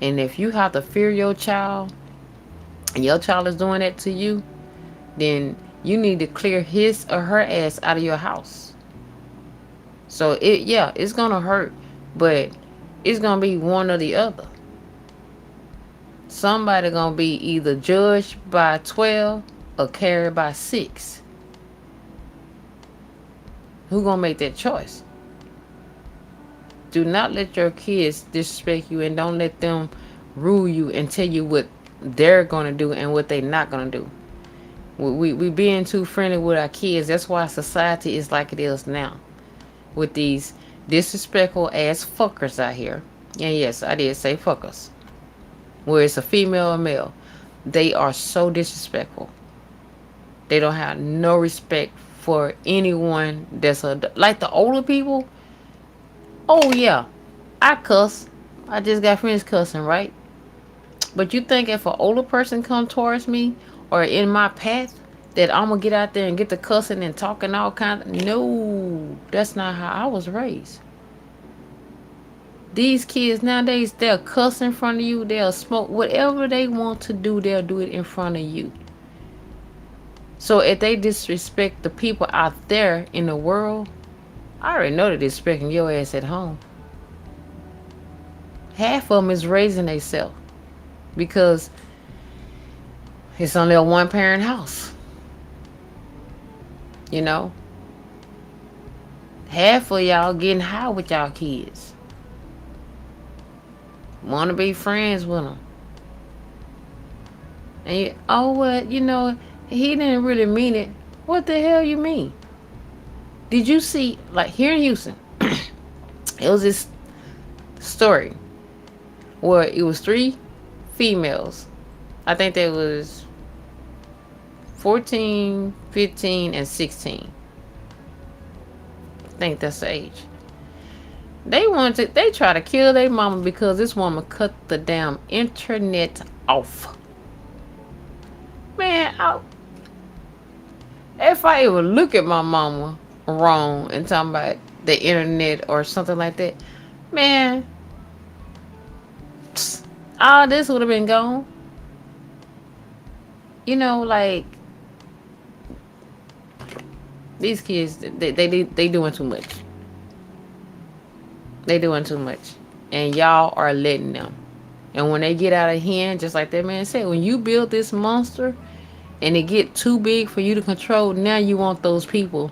And if you have to fear your child and your child is doing that to you, then you need to clear his or her ass out of your house. So it's gonna hurt, but it's gonna be one or the other. Somebody gonna be either judged by 12 or carried by 6. Who gonna make that choice? Do not let your kids disrespect you, and don't let them rule you and tell you what they're gonna do and what they're not gonna do. We being too friendly with our kids. That's why society is like it is now, with these disrespectful ass fuckers out here. And yes, I did say fuckers. Where it's a female or male, they are so disrespectful. They don't have no respect for anyone that's like the older people. Oh yeah, I cuss. I just got friends cussing, right? But you think if an older person come towards me or in my path that I'm gonna get out there and get the cussing and talking all kinds of, no, that's not how I was raised. These kids nowadays, they'll cuss in front of you, they'll smoke, whatever they want to do, they'll do it in front of you. So if they disrespect the people out there in the world, I already know they're disrespecting your ass at home. Half of them is raising themselves because it's only a one-parent house. You know, half of y'all getting high with y'all kids. Want to be friends with them. And oh, what, he didn't really mean it. What the hell you mean? Did you see, like here in Houston, it was this story where it was 3 females. I think they was 14, 15, and 16. I think that's the age. They try to kill their mama because this woman cut the damn internet off. Man, if I ever look at my mama wrong and talking about the internet or something like that, man, all this would have been gone. Like these kids, they doing too much. They doing too much, and y'all are letting them. And when they get out of hand, just like that man said, when you build this monster and it get too big for you to control, now you want those people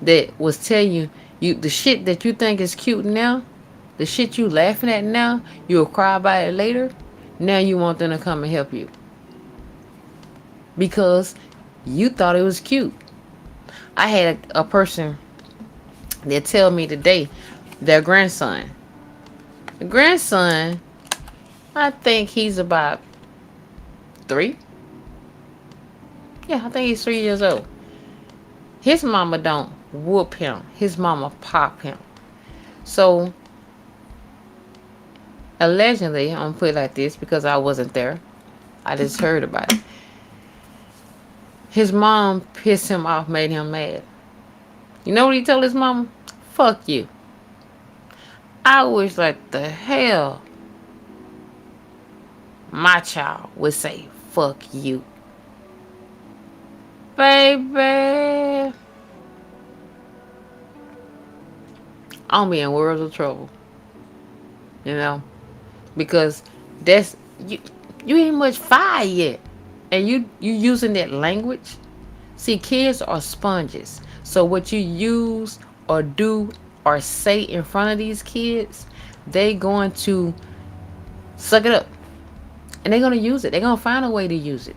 that was telling you the shit that you think is cute now, the shit you laughing at now, you'll cry about it later. Now you want them to come and help you because you thought it was cute. I had a person that tell me today their grandson. The grandson, I think he's about 3. Yeah, I think he's 3 years old. His mama don't whoop him. His mama pop him. So, allegedly, I'm going to put it like this because I wasn't there. I just heard about it. His mom pissed him off, made him mad. You know what he told his mama? Fuck you. I wish like the hell my child would say, fuck you. Baby, I'm in worlds of trouble. Because that's you ain't much fire yet. And you using that language. See, kids are sponges. So what you use or do or say in front of these kids, they going to suck it up. And they're going to use it. They're going to find a way to use it.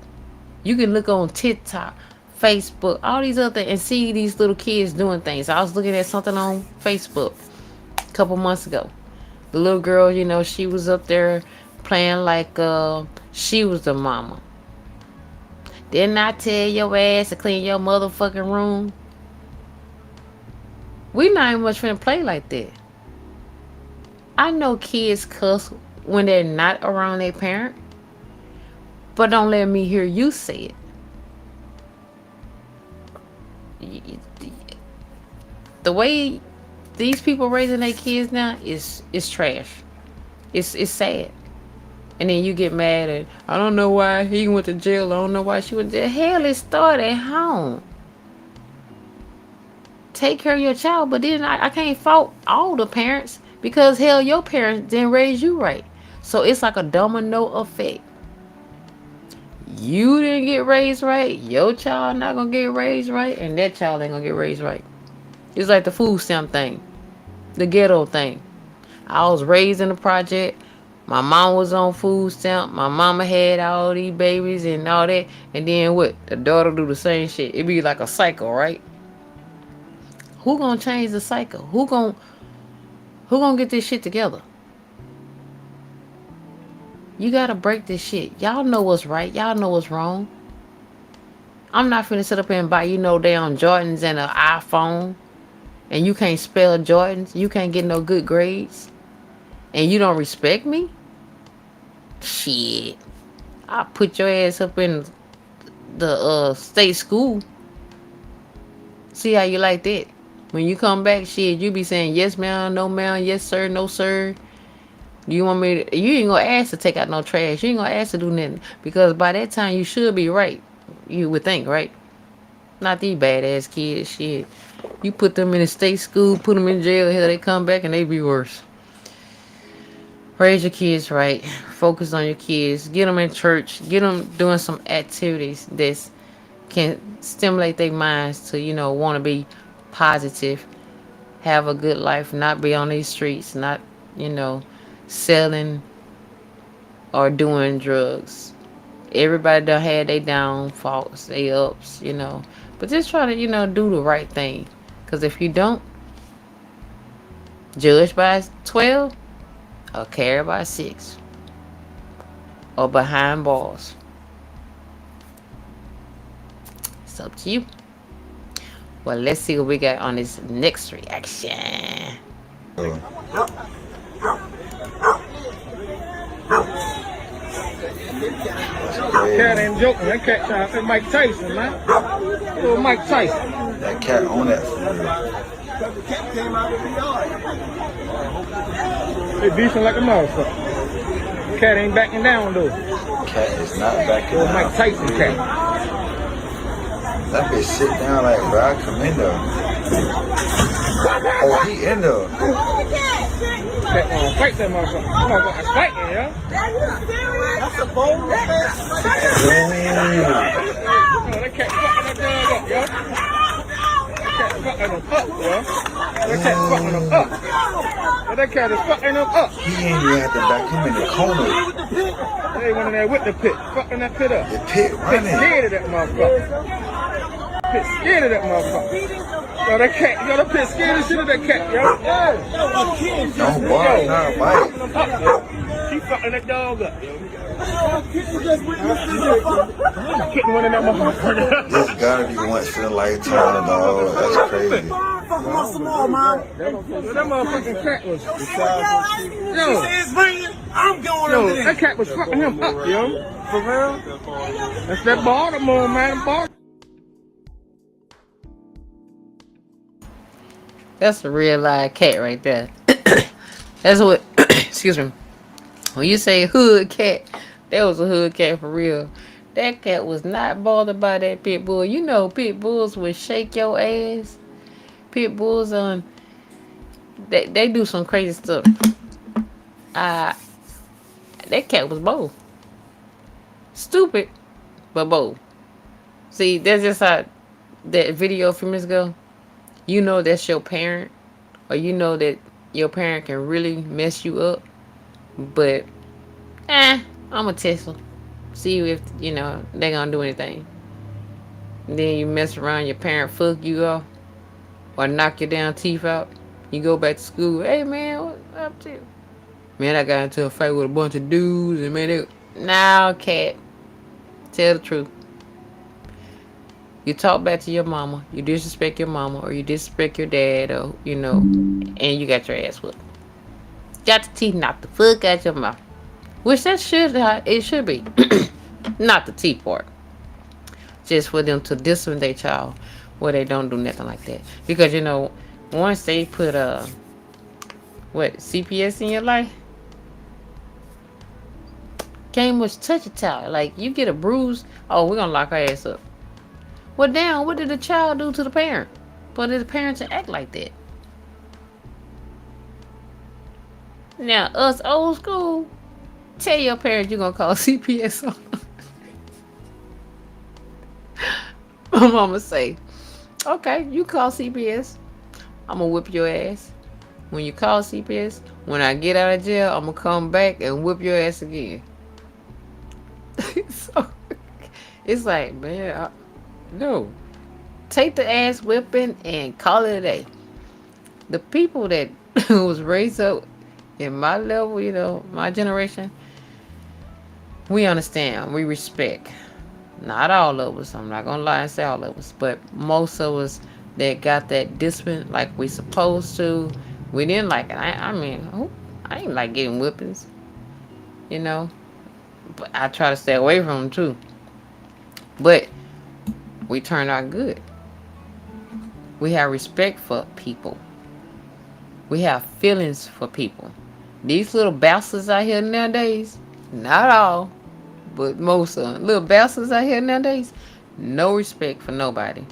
You can look on TikTok, Facebook, all these other things and see these little kids doing things. I was looking at something on Facebook a couple months ago. The little girl, she was up there playing like she was the mama. Didn't I tell your ass to clean your motherfucking room? We not even much finna play like that. I know kids cuss when they're not around their parent, but don't let me hear you say it. The way these people raising their kids now is trash. It's sad. And then you get mad at, I don't know why he went to jail. I don't know why she went to jail. Hell, it started at home. Take care of your child, but then I can't fault all the parents because hell, your parents didn't raise you right. So it's like a domino effect. You didn't get raised right, your child not gonna get raised right, and that child ain't gonna get raised right. It's like the food stamp thing, the ghetto thing. I was raised in the project. My mom was on food stamp. My mama had all these babies and all that. And then what? The daughter do the same shit. It be like a cycle, right? Who gonna change the cycle? Who gonna get this shit together? You gotta break this shit. Y'all know what's right. Y'all know what's wrong. I'm not finna sit up here and buy damn Jordans and an iPhone. And you can't spell Jordans. You can't get no good grades. And you don't respect me? Shit. I'll put your ass up in the state school. See how you like that. When you come back, shit, you be saying yes ma'am, no ma'am, yes sir, no sir. You ain't gonna ask to take out no trash. You ain't gonna ask to do nothing. Because by that time you should be right. You would think, right? Not these badass kids, shit. You put them in a state school, put them in jail, hell, they come back and they be worse. Raise your kids right. Focus on your kids. Get them in church. Get them doing some activities that's can stimulate their minds to, want to be positive, have a good life, not be on these streets, not, selling or doing drugs. Everybody done had their downfalls, they ups, But just try to, do the right thing. Because if you don't, judge by 12 or carry by 6 or behind bars. It's up to you. Well, let's see what we got on this next reaction. Cat ain't joking. That cat trying to fit Mike Tyson, man. Little Mike Tyson. That cat on that for real. They decent like a motherfucker. Cat ain't backing down though. Cat is not backing down. Mike Tyson cat. That bitch sit down like, bro, I come in there. Oh, he in there. Cat wanna fight that motherfucker. That motherfucker's fighting, yo. That's a bold cat. That cat fucking that dog up, yo. That cat fucking him up, yo. That cat fucking him up. That cat is fucking him up. He ain't even have to back him in the corner. They went in there with the pit, fucking that pit up. The pit running. Pit scared of that motherfucker. Pit scared of that motherfucker. Yo, that cat, yo, that pit scared of shit of that cat, yo. Don't bark, not bite. She fucking that dog up, yo. Kitten one of them motherfuckers. This gotta be once in a lifetime, dog. That's crazy. That motherfucking cat was. Yo, I'm going over there. That cat was fucking him up, yo. For real? That's that Baltimore, man. That's a real live cat right there. That's what, excuse me. When you say hood cat, that was a hood cat for real. That cat was not bothered by that pit bull. You know, pit bulls would shake your ass. Pit bulls they do some crazy stuff. That cat was bold. Stupid, but bold. See, that's just how that video a few minutes ago. You know that's your parent, or you know that your parent can really mess you up. But, I'ma test them. See if, they gonna do anything. And then you mess around, your parent fuck you off, or knock your damn teeth out. You go back to school. Hey, man, what's up to you? Man, I got into a fight with a bunch of dudes, and man, nah, cat. Tell the truth. You talk back to your mama, you disrespect your mama, or you disrespect your dad, or, and you got your ass whooped. Got the teeth knocked the fuck out your mouth. Which it should be. Not the teeth part. Just for them to discipline their child where they don't do nothing like that. Because, once they put, CPS in your life, can't much touch a child. Like, you get a bruise, oh, we're gonna lock our ass up. Well, damn, what did the child do to the parent? For the parent to act like that? Now, us old school, tell your parents you're going to call CPS on them. My mama say, okay, you call CPS. I'm going to whip your ass. When you call CPS, when I get out of jail, I'm going to come back and whip your ass again. So, it's like, man, no. Take the ass whipping and call it a day. The people that was raised up in my level, my generation, we understand, we respect. Not all of us, I'm not gonna lie and say all of us, but most of us that got that discipline like we supposed to, we didn't like it. I ain't like getting whippings, but I try to stay away from them too. But we turned out good. We have respect for people. We have feelings for people. These little bastards out here nowadays, not all, but most of them, little bastards out here nowadays, no respect for nobody.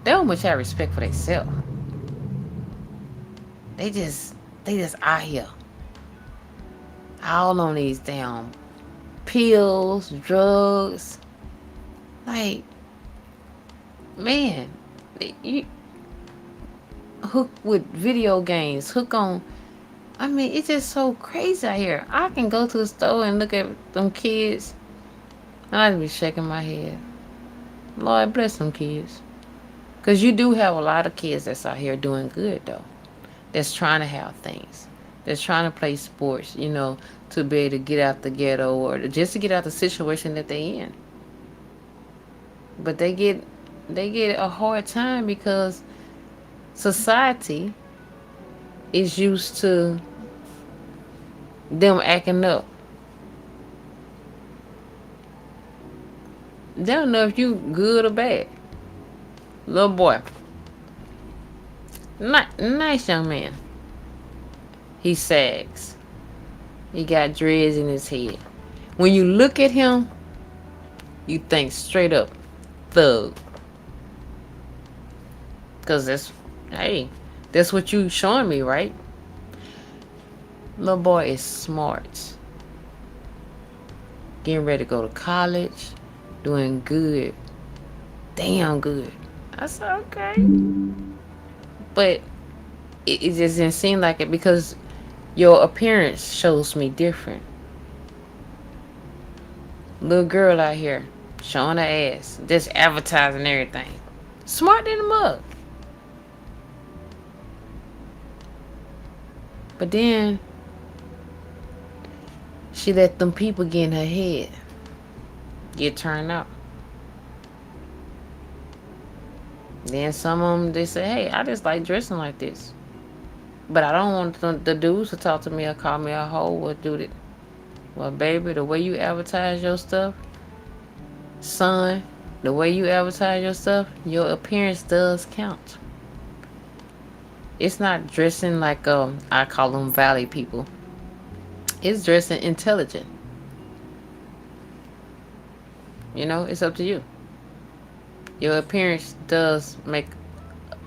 They don't much have respect for themselves. They just out here. All on these damn pills, drugs. Like, man, you hook with video games, hook on. I mean, it's just so crazy out here. I can go to the store and look at them kids, and I'd be shaking my head. Lord bless them kids. Because you do have a lot of kids that's out here doing good, though. That's trying to have things. That's trying to play sports, you know, to be able to get out the ghetto or just to get out the situation that they in. But they get a hard time because society is used to them acting up. They don't know if you good or bad. Little boy. Nice young man. He sags. He got dreads in his head. When you look at him, you think straight up thug. Because that's what you showing me, right? Little boy is smart. Getting ready to go to college. Doing good. Damn good. I said, okay. But it just didn't seem like it because your appearance shows me different. Little girl out here showing her ass, just advertising everything. Smart than a mug. But then she let them people get in her head, get turned up. Then some of them, they say, hey, I just like dressing like this. But I don't want the dudes to talk to me or call me a hoe or do that. Well, baby, the way you advertise your stuff, son, the way you advertise your stuff, your appearance does count. It's not dressing like, I call them valley people. It's dressing intelligent. You know, it's up to you. Your appearance does make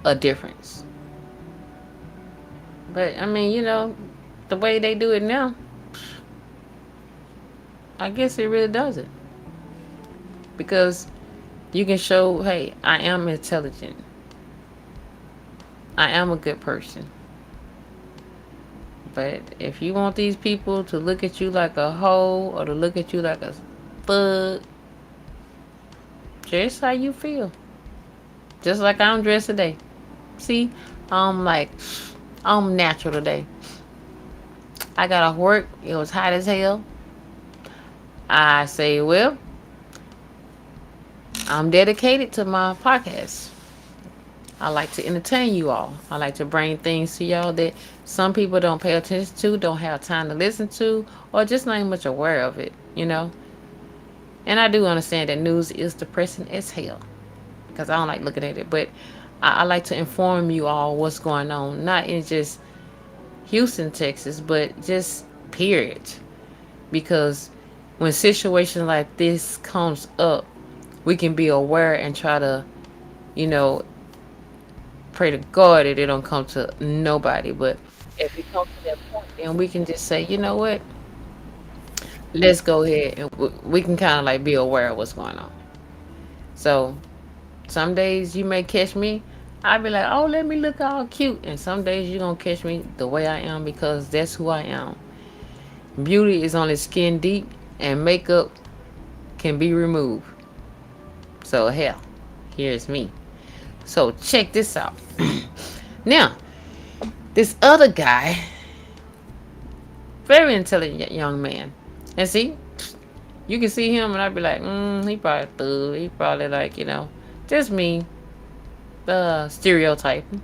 a difference. But, I mean, you know, the way they do it now, I guess it really doesn't. Because you can show, hey, I am intelligent. I am a good person. But if you want these people to look at you like a hoe or to look at you like a thug, dress how you feel. Just like I'm dressed today. See, I'm natural today. I got off work. It was hot as hell. I say, well, I'm dedicated to my podcast. I like to entertain you all. I like to bring things to y'all that some people don't pay attention to, don't have time to listen to, or just not much aware of it, you know. And I do understand that news is depressing as hell because I don't like looking at it. But I like to inform you all what's going on, not in just Houston, Texas, but just period. Because when situations like this comes up, we can be aware and try to, you know, pray to God that it don't come to nobody. But if it comes to that point, then we can just say, you know what? Let's go ahead and we can kind of like be aware of what's going on. So some days you may catch me, I'll be like, oh, let me look all cute. And some days you're going to catch me the way I am because that's who I am. Beauty is only skin deep and makeup can be removed. So hell, here's me. So check this out. Now, this other guy, very intelligent young man. And see, you can see him and I'd be like, he probably thug. He probably like, you know, just me, stereotyping.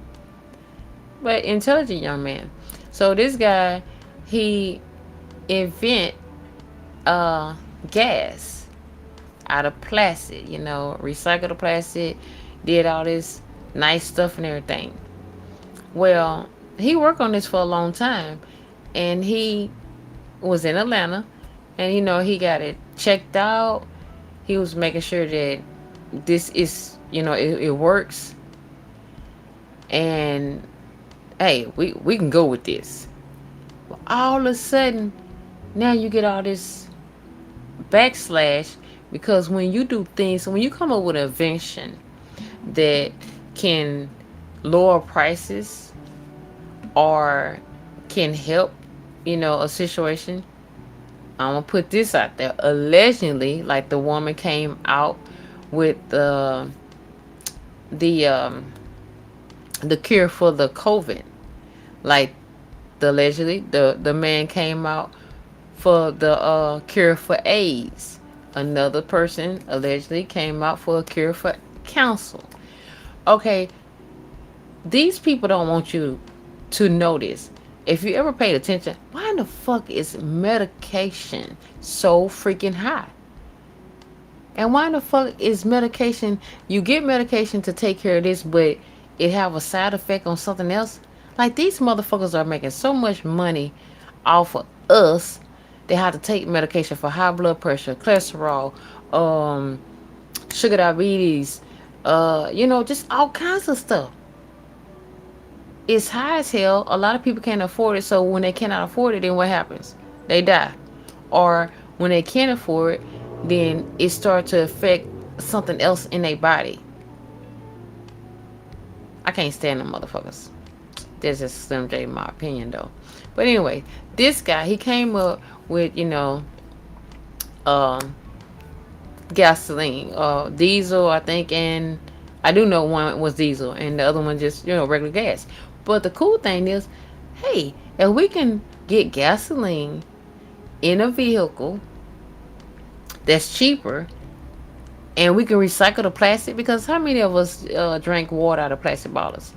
But intelligent young man. So this guy, he invent gas out of plastic, you know, recycled the plastic, did all this nice stuff and everything. Well, he worked on this for a long time and he was in Atlanta and, you know, he got it checked out. He was making sure that this is, you know, it works. And hey, we can go with this. But all of a sudden, now you get all this backslash because when you do things, when you come up with an invention, that can lower prices or can help, a situation. I'm gonna put this out there. Allegedly, like the woman came out with the cure for the COVID. Like allegedly, the man came out for the cure for AIDS. Another person allegedly came out for a cure for cancer. Okay, these people don't want you to know this. If you ever paid attention, why in the fuck is medication so freaking high? And why in the fuck is medication, you get medication to take care of this, but it have a side effect on something else? Like, these motherfuckers are making so much money off of us. They have to take medication for high blood pressure, cholesterol, sugar diabetes, just all kinds of stuff. It's high as hell. A lot of people can't afford it. So when they cannot afford it, then what happens? They die. Or when they can't afford it, then it starts to affect something else in their body. I can't stand them motherfuckers. That's just Slim J, my opinion, though. But anyway, this guy, he came up with, gasoline, diesel, I think, and I do know one was diesel, and the other one just, regular gas. But the cool thing is, hey, if we can get gasoline in a vehicle that's cheaper, and we can recycle the plastic, because how many of us drink water out of plastic bottles?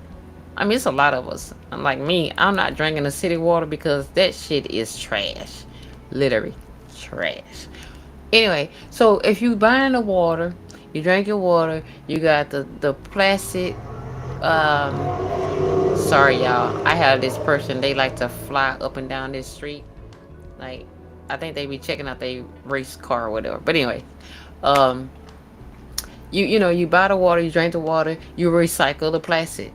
I mean, it's a lot of us. Like me, I'm not drinking the city water because that shit is trash. Literally trash. Anyway, so if you buying the water, you drink your water, you got the plastic. Sorry y'all, I have this person, they like to fly up and down this street. Like, I think they be checking out their race car or whatever. But anyway, you buy the water, you drink the water, you recycle the plastic.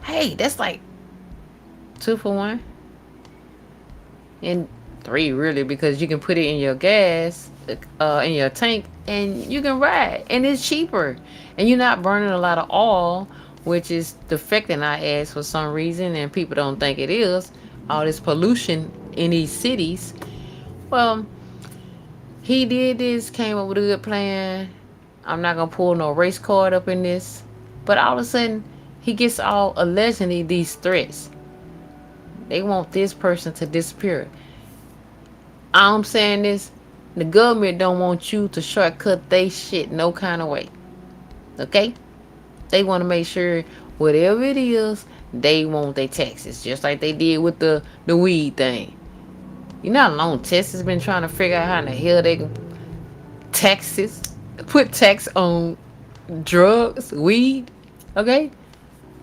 Hey, that's like 2 for 1. And 3 really, because you can put it in your gas, in your tank, and you can ride, and it's cheaper, and you're not burning a lot of oil, which is affecting our ass for some reason, and people don't think it is. All this pollution in these cities. Well, he did this, came up with a good plan. I'm not gonna pull no race card up in this, but all of a sudden he gets all allegedly these threats. They want this person to disappear. I'm saying this, the government don't want you to shortcut they shit no kind of way. Okay? They want to make sure whatever it is, they want their taxes, just like they did with the weed thing. You know how long Texas been trying to figure out how in the hell they can put tax on drugs, weed. Okay?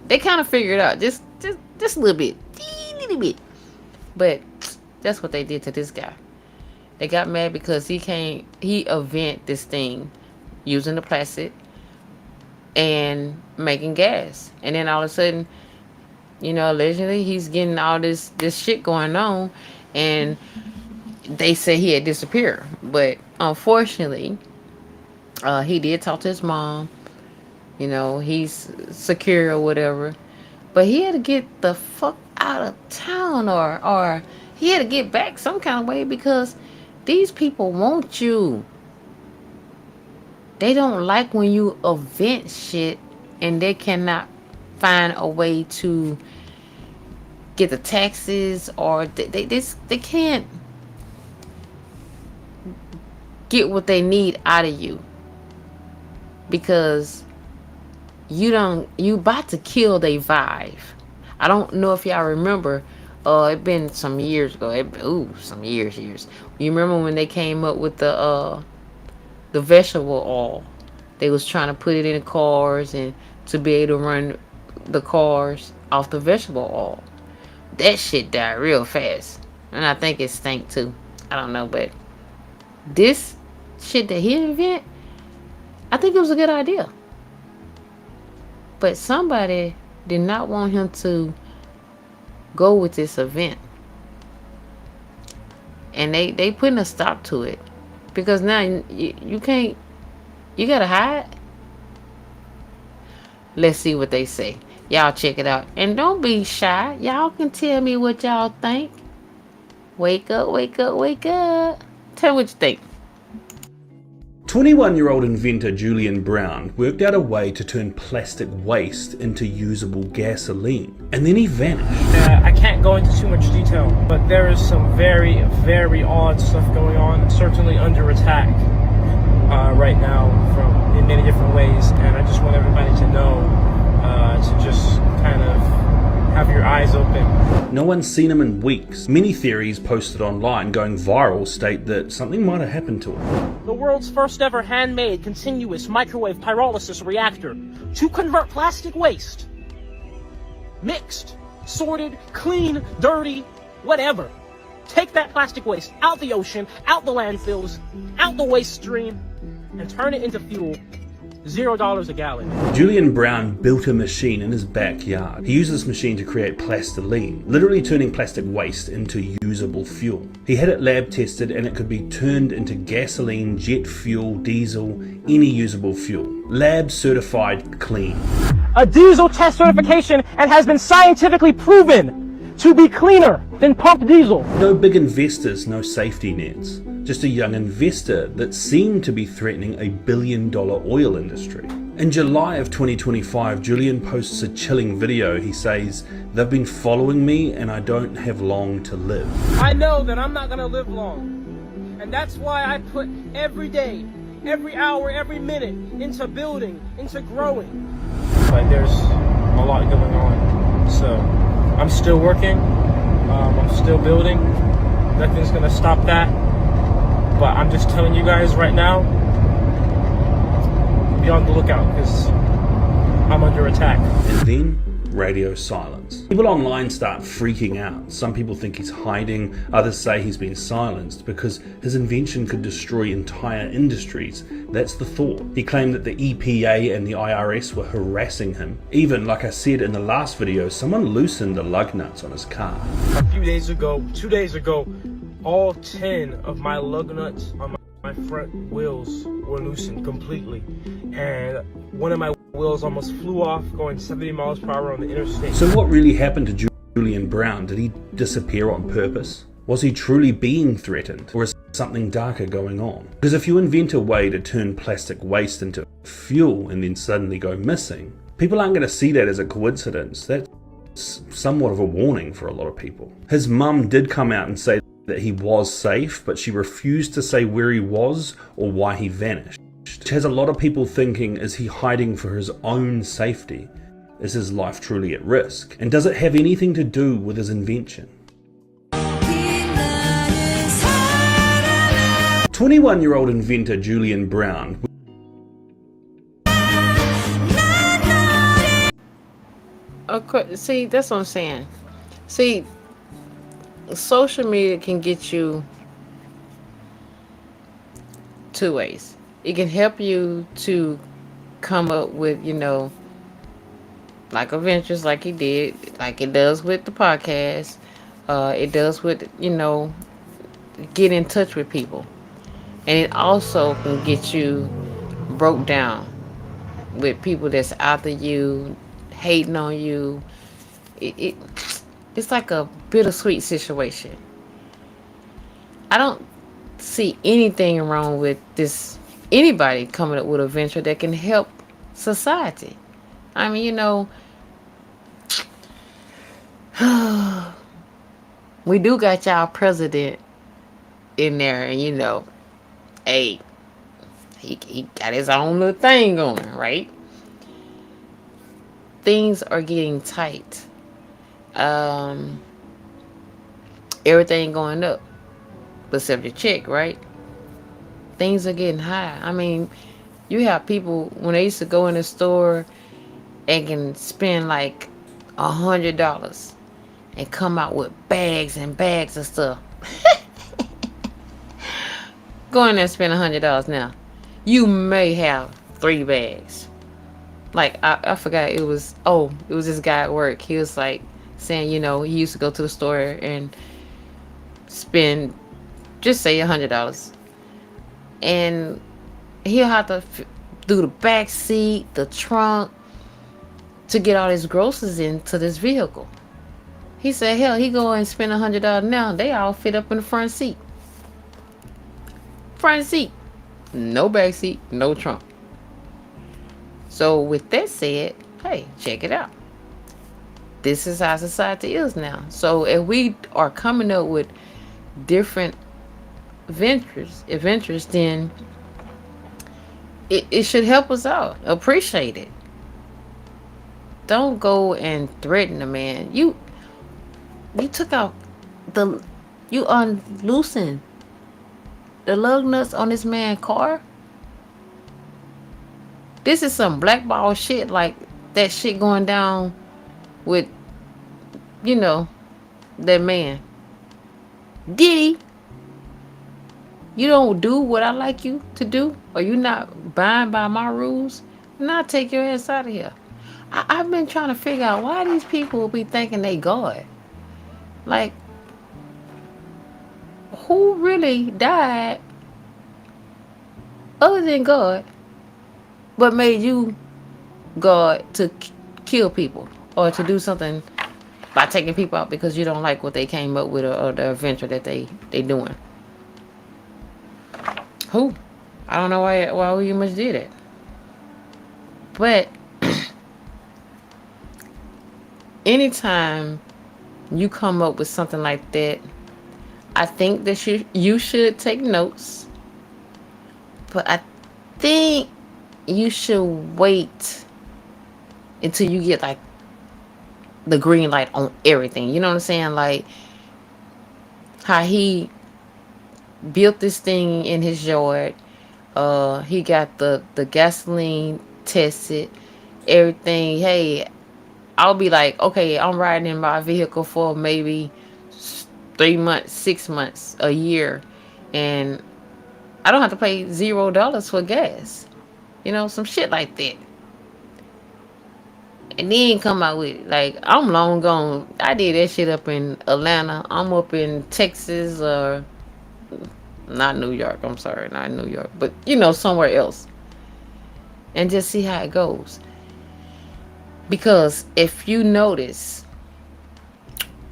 They kind of figured it out, just a little bit. But that's what they did to this guy. They got mad because he invent this thing using the plastic and making gas. And then all of a sudden, allegedly he's getting all this shit going on, and they say he had disappeared. But unfortunately, he did talk to his mom. He's secure or whatever. But he had to get the fuck out of town, or he had to get back some kind of way, because these people want you. They don't like when you invent shit and they cannot find a way to get the taxes, or they can't get what they need out of you, because you about to kill their vibe. I don't know if y'all remember, it been some years ago. Some years. You remember when they came up with the vegetable oil? They was trying to put it in the cars, and to be able to run the cars off the vegetable oil. That shit died real fast, and I think it stank too. I don't know, but this shit that he invented, I think it was a good idea. But somebody did not want him to go with this event, and they putting a stop to it, because now you can't, you gotta hide. Let's see what they say. Y'all check it out. And don't be shy. Y'all can tell me what y'all think. Wake up, wake up, wake up. Tell me what you think. 21-year-old inventor Julian Brown worked out a way to turn plastic waste into usable gasoline, and then he vanished. I can't go into too much detail, but there is some very, very odd stuff going on, certainly under attack right now in many different ways, and I just want everybody to know to just kind of have your eyes open. No one's seen him in weeks. Many theories posted online going viral state that something might have happened to him. The world's first ever handmade continuous microwave pyrolysis reactor to convert plastic waste. Mixed, sorted, clean, dirty, whatever. Take that plastic waste out the ocean, out the landfills, out the waste stream, and turn it into fuel. $0 a gallon. Julian Brown built a machine in his backyard. He used this machine to create plastiline, literally turning plastic waste into usable fuel. He had it lab tested and it could be turned into gasoline, jet fuel, diesel, any usable fuel. Lab certified clean. A diesel test certification and has been scientifically proven to be cleaner than pumped diesel. No big investors, no safety nets. Just a young investor that seemed to be threatening a billion-dollar oil industry. In July of 2025, Julian posts a chilling video. He says, "They've been following me and I don't have long to live." I know that I'm not gonna live long. And that's why I put every day, every hour, every minute into building, into growing. But there's a lot going on. So I'm still working, I'm still building. Nothing's gonna stop that. But I'm just telling you guys right now, be on the lookout because I'm under attack. And then radio silence. People online start freaking out. Some people think he's hiding, others say he's been silenced because his invention could destroy entire industries. That's the thought. He claimed that the EPA and the IRS were harassing him. Even, like I said in the last video, someone loosened the lug nuts on his car. A few days ago, 2 days ago, all 10 of my lug nuts on my front wheels were loosened completely. And one of my wheels almost flew off going 70 miles per hour on the interstate. So what really happened to Julian Brown? Did he disappear on purpose? Was he truly being threatened? Or is something darker going on? Because if you invent a way to turn plastic waste into fuel and then suddenly go missing, people aren't going to see that as a coincidence. That's somewhat of a warning for a lot of people. His mum did come out and say that he was safe, but she refused to say where he was or why he vanished. Which has a lot of people thinking, is he hiding for his own safety? Is his life truly at risk? And does it have anything to do with his invention? 21-year-old inventor Julian Brown. Okay, see, that's what I'm saying. See, social media can get you two ways. It can help you to come up with, like adventures like he did, like it does with the podcast. It does with, get in touch with people. And it also can get you broke down with people that's after you, hating on you. It's like a bittersweet situation. I don't see anything wrong with anybody coming up with a venture that can help society. I mean, we do got y'all president in there, and hey, he got his own little thing going, right? Things are getting tight. Everything going up except your check, right? Things are getting high. I mean, you have people when they used to go in the store and can spend like $100 and come out with bags and bags of stuff. Go in there and spend $100 now. You may have 3 bags. Like I forgot it was this guy at work. He was like saying, he used to go to the store and spend, just say $100, and he'll have to do the back seat, the trunk, to get all his groceries into this vehicle. He said, hell, he go and spend $100 now. They all fit up in the front seat. Front seat. No back seat, no trunk. So with that said, hey, check it out. This is how society is now. So if we are coming up with different adventures, then it should help us out. Appreciate it. Don't go and threaten a man. You took out you unloosened the lug nuts on this man's car. This is some blackball shit, like that shit going down with, that man. Diddy, you don't do what I like you to do, or you not buying by my rules, and I'll take your ass out of here. I've been trying to figure out why these people be thinking they God. Like, who really died other than God, but made you God to kill people or to do something by taking people out because you don't like what they came up with or the adventure that they doing? Who? I don't know why we much did it. But anytime you come up with something like that, I think that you should take notes. But I think you should wait until you get like the green light on everything. You know what I'm saying? Like how he built this thing in his yard. He got the gasoline tested, everything. Hey, I'll be like, okay, I'm riding in my vehicle for maybe 3 months, 6 months, a year, and I don't have to pay $0 for gas. Some shit like that. And then come out with like, I'm long gone. I did that shit up in Atlanta. I'm up in Texas, or not New York. I'm sorry, not New York, but somewhere else. And just see how it goes. Because if you notice,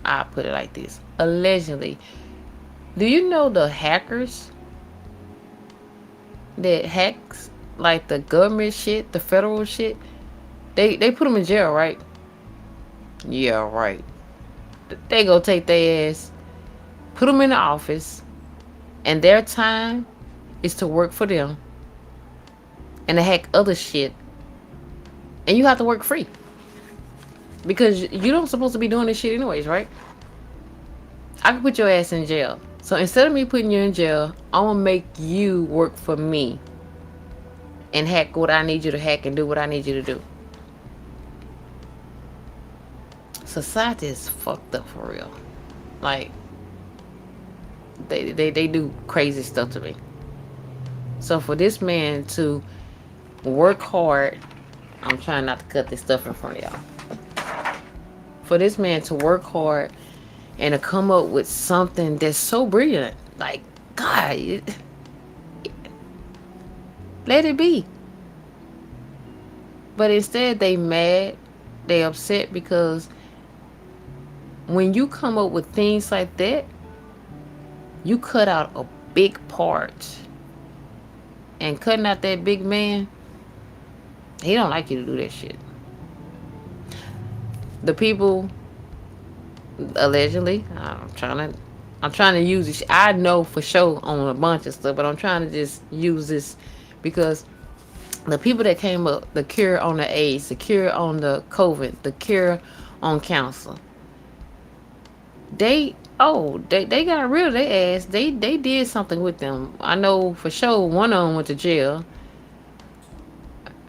I'll put it like this. Allegedly, do you know the hackers that hacks like the government shit, the federal shit? They put them in jail, right? Yeah, right. They go take their ass, put them in the office, and their time is to work for them and to hack other shit. And you have to work free. Because you don't supposed to be doing this shit anyways, right? I can put your ass in jail. So instead of me putting you in jail, I'm gonna make you work for me and hack what I need you to hack and do what I need you to do. Society is fucked up for real. Like, they do crazy stuff to me. So for this man to work hard, I'm trying not to cut this stuff in front of y'all. For this man to work hard and to come up with something that's so brilliant, like, God, let it be. But instead they mad, they upset, because when you come up with things like that, you cut out a big part. And cutting out that big man, he don't like you to do that shit. The people, allegedly, I'm trying to use this. I know for sure on a bunch of stuff, but I'm trying to just use this because the people that came up, the cure on the AIDS, the cure on the COVID, the cure on cancer, they got rid of their ass. They did something with them. I know for sure one of them went to jail.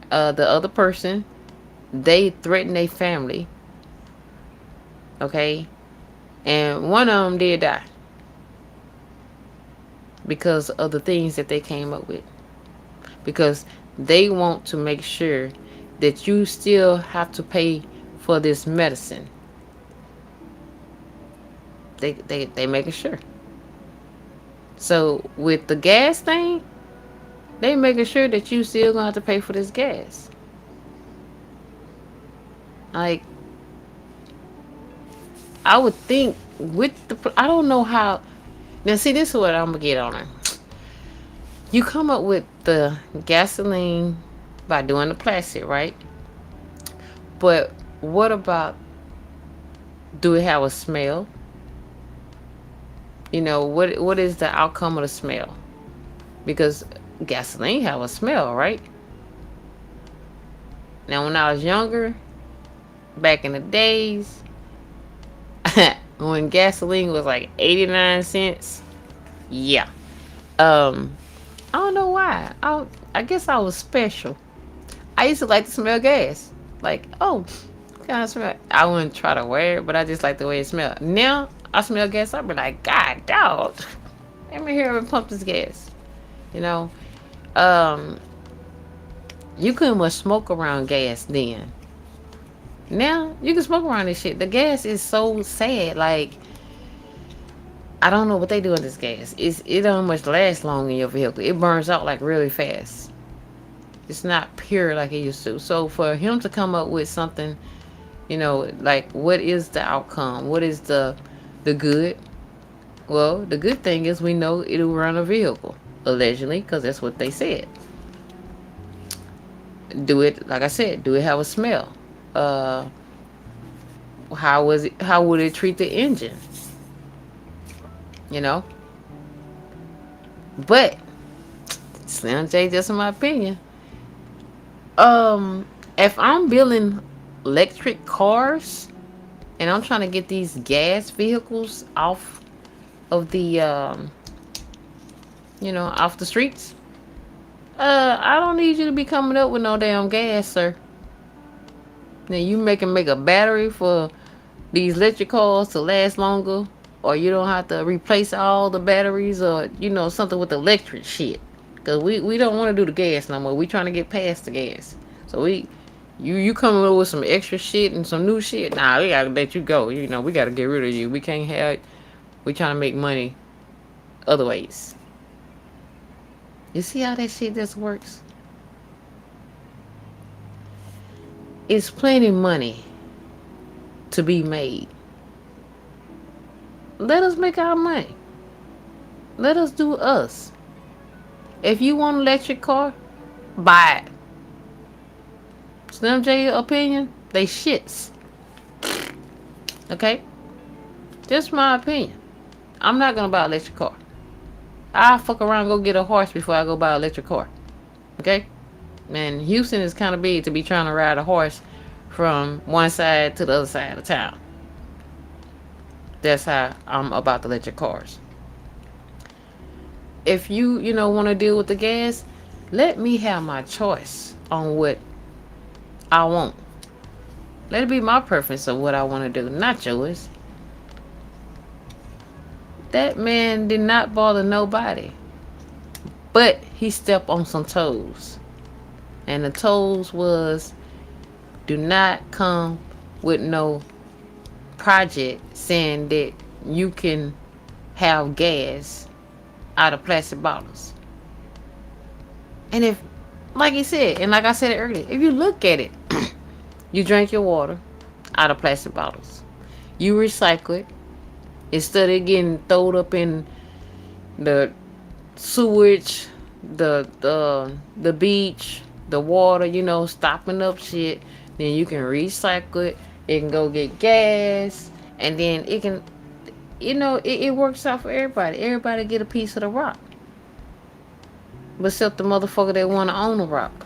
The other person, they threatened their family. Okay, and one of them did die because of the things that they came up with. Because they want to make sure that you still have to pay for this medicine. They making sure. So with the gas thing, they making sure that you still gonna have to pay for this gas. Like, I would think with the, I don't know how. Now, see, this is what I'm gonna get on her. You come up with the gasoline by doing the plastic, right? But what about, do it have a smell? You know, what is the outcome of the smell? Because gasoline have a smell, right? Now, when I was younger, back in the days, when gasoline was like 89 cents, yeah. I don't know why. I guess I was special. I used to like to smell gas. Like, oh, kind of smell. I wouldn't try to wear it, but I just like the way it smelled. Now I smell gas, I'll be like, God, dog, let me hear and pump this gas. You know, you couldn't much smoke around gas then. Now you can smoke around this shit. The gas is so sad. Like, I don't know what they do in this gas. It don't much last long in your vehicle. It burns out like really fast. It's not pure like it used to. So for him to come up with something, you know, like, what is the outcome? What is the good? Well, the good thing is we know it'll run a vehicle, allegedly, because that's what they said. Do it, like I said, do it have a smell? How would it treat the engine? You know? But Slim J, just in my opinion, if I'm building electric cars and I'm trying to get these gas vehicles off of the you know, off the streets, I don't need you to be coming up with no damn gas, sir. Now you make a battery for these electric cars to last longer, or you don't have to replace all the batteries, or, you know, something with electric shit. Cause we don't want to do the gas no more. We trying to get past the gas. So you coming up with some extra shit and some new shit. Nah, we gotta let you go. You know, we gotta get rid of you. We can't have. We trying to make money other ways. You see how that shit just works? It's plenty money to be made. Let us make our money. Let us do us. If you want an electric car, buy it. Slim J opinion, they shits. Okay? Just my opinion. I'm not gonna buy an electric car. I'll fuck around and go get a horse before I go buy an electric car. Okay? Man, Houston is kind of big to be trying to ride a horse from one side to the other side of town. That's how I'm about the electric cars. If you know, want to deal with the gas, let me have my choice on what I want. Let it be my preference of what I want to do, not yours. That man did not bother nobody, but he stepped on some toes. And the toes was, do not come with no project saying that you can have gas out of plastic bottles. And if, like he said, and like I said earlier, if you look at it, you drink your water out of plastic bottles. You recycle it instead of getting thrown up in the sewage, the beach, the water, you know, stopping up shit. Then you can recycle it. It can go get gas, and then it can, you know, it works out for everybody. Everybody get a piece of the rock. But except the motherfucker that want to own the rock.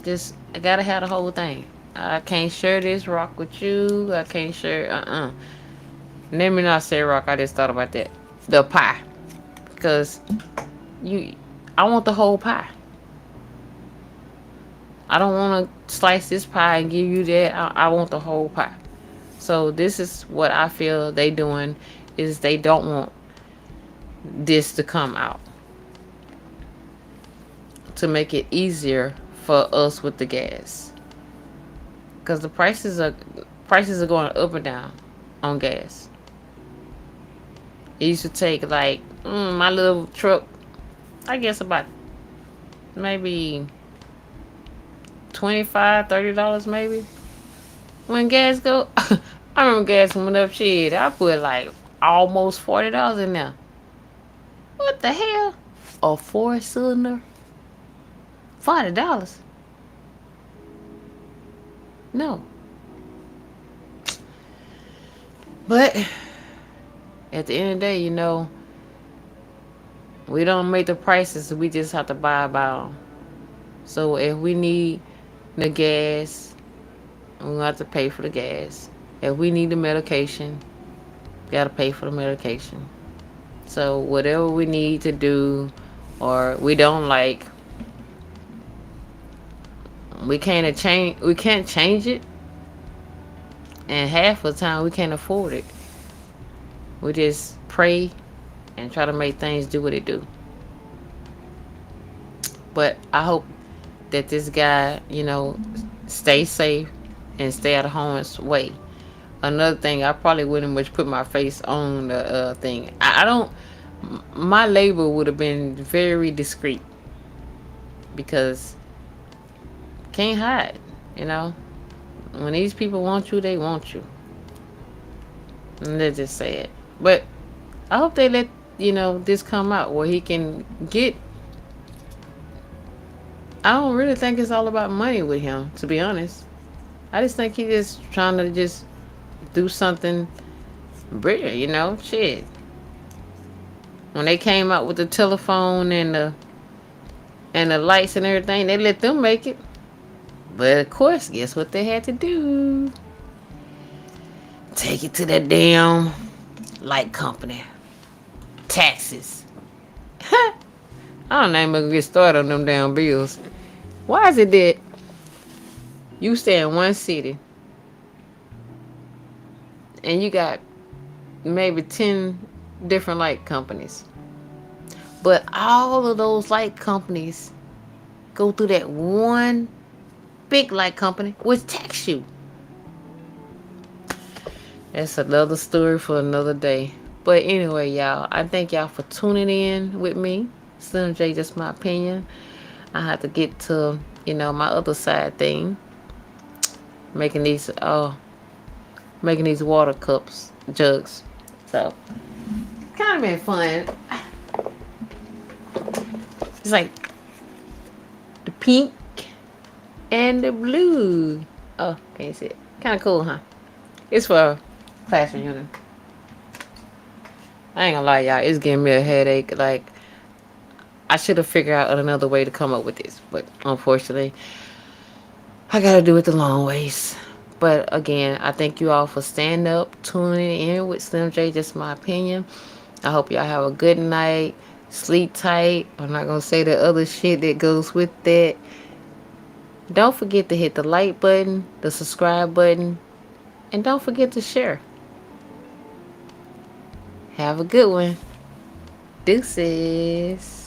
Just, I gotta have the whole thing. I can't share this rock with you. I can't share, Let me not say rock. I just thought about that. The pie. Because I want the whole pie. I don't want to slice this pie and give you that. I want the whole pie. So this is what I feel they doing, is they don't want this to come out, to make it easier for us with the gas. Because the prices are going up and down on gas. It used to take like my little truck, I guess about maybe $25, $30 maybe. When gas go, I remember gas went up, shit, I put like almost $40 in there. What the hell? A 4-cylinder? $40? No. But at the end of the day, you know, we don't make the prices, we just have to buy about them. So if we need the gas, we're going to have to pay for the gas. If we need the medication, we got to pay for the medication. So whatever we need to do or we don't like, we can't change it. And half of the time we can't afford it. We just pray and try to make things do what it do. But I hope that this guy, you know, stay safe and stay out of harm's way. Another thing, I probably wouldn't much put my face on the thing. I don't, my label would have been very discreet because can't hide, you know. When these people want you, they want you. And let's just say it. But I hope they let, you know, this come out where he can get. I don't really think it's all about money with him, to be honest. I just think he's just trying to just do something brilliant, you know? Shit. When they came out with the telephone and the lights and everything, they let them make it. But of course, guess what they had to do? Take it to that damn light company. Taxes. I don't even gonna get started on them damn bills. Why is it that you stay in one city and you got maybe 10 different light companies, but all of those light companies go through that one big light company which tax you? That's another story for another day. But anyway, y'all, I thank y'all for tuning in with me. Slim J, just my opinion. I have to get to, you know, my other side thing. Making these water cups, jugs. So kind of been fun. It's like the pink and the blue. Oh, can't you see it? Kind of cool, huh? It's for a class reunion. I ain't gonna lie, y'all. It's giving me a headache. Like, I should have figured out another way to come up with this. But unfortunately, I gotta do it the long ways. But again, I thank you all for standing up, tuning in with Slim J, just my opinion. I hope y'all have a good night. Sleep tight. I'm not gonna say the other shit that goes with that. Don't forget to hit the like button, the subscribe button, and don't forget to share. Have a good one. Deuces.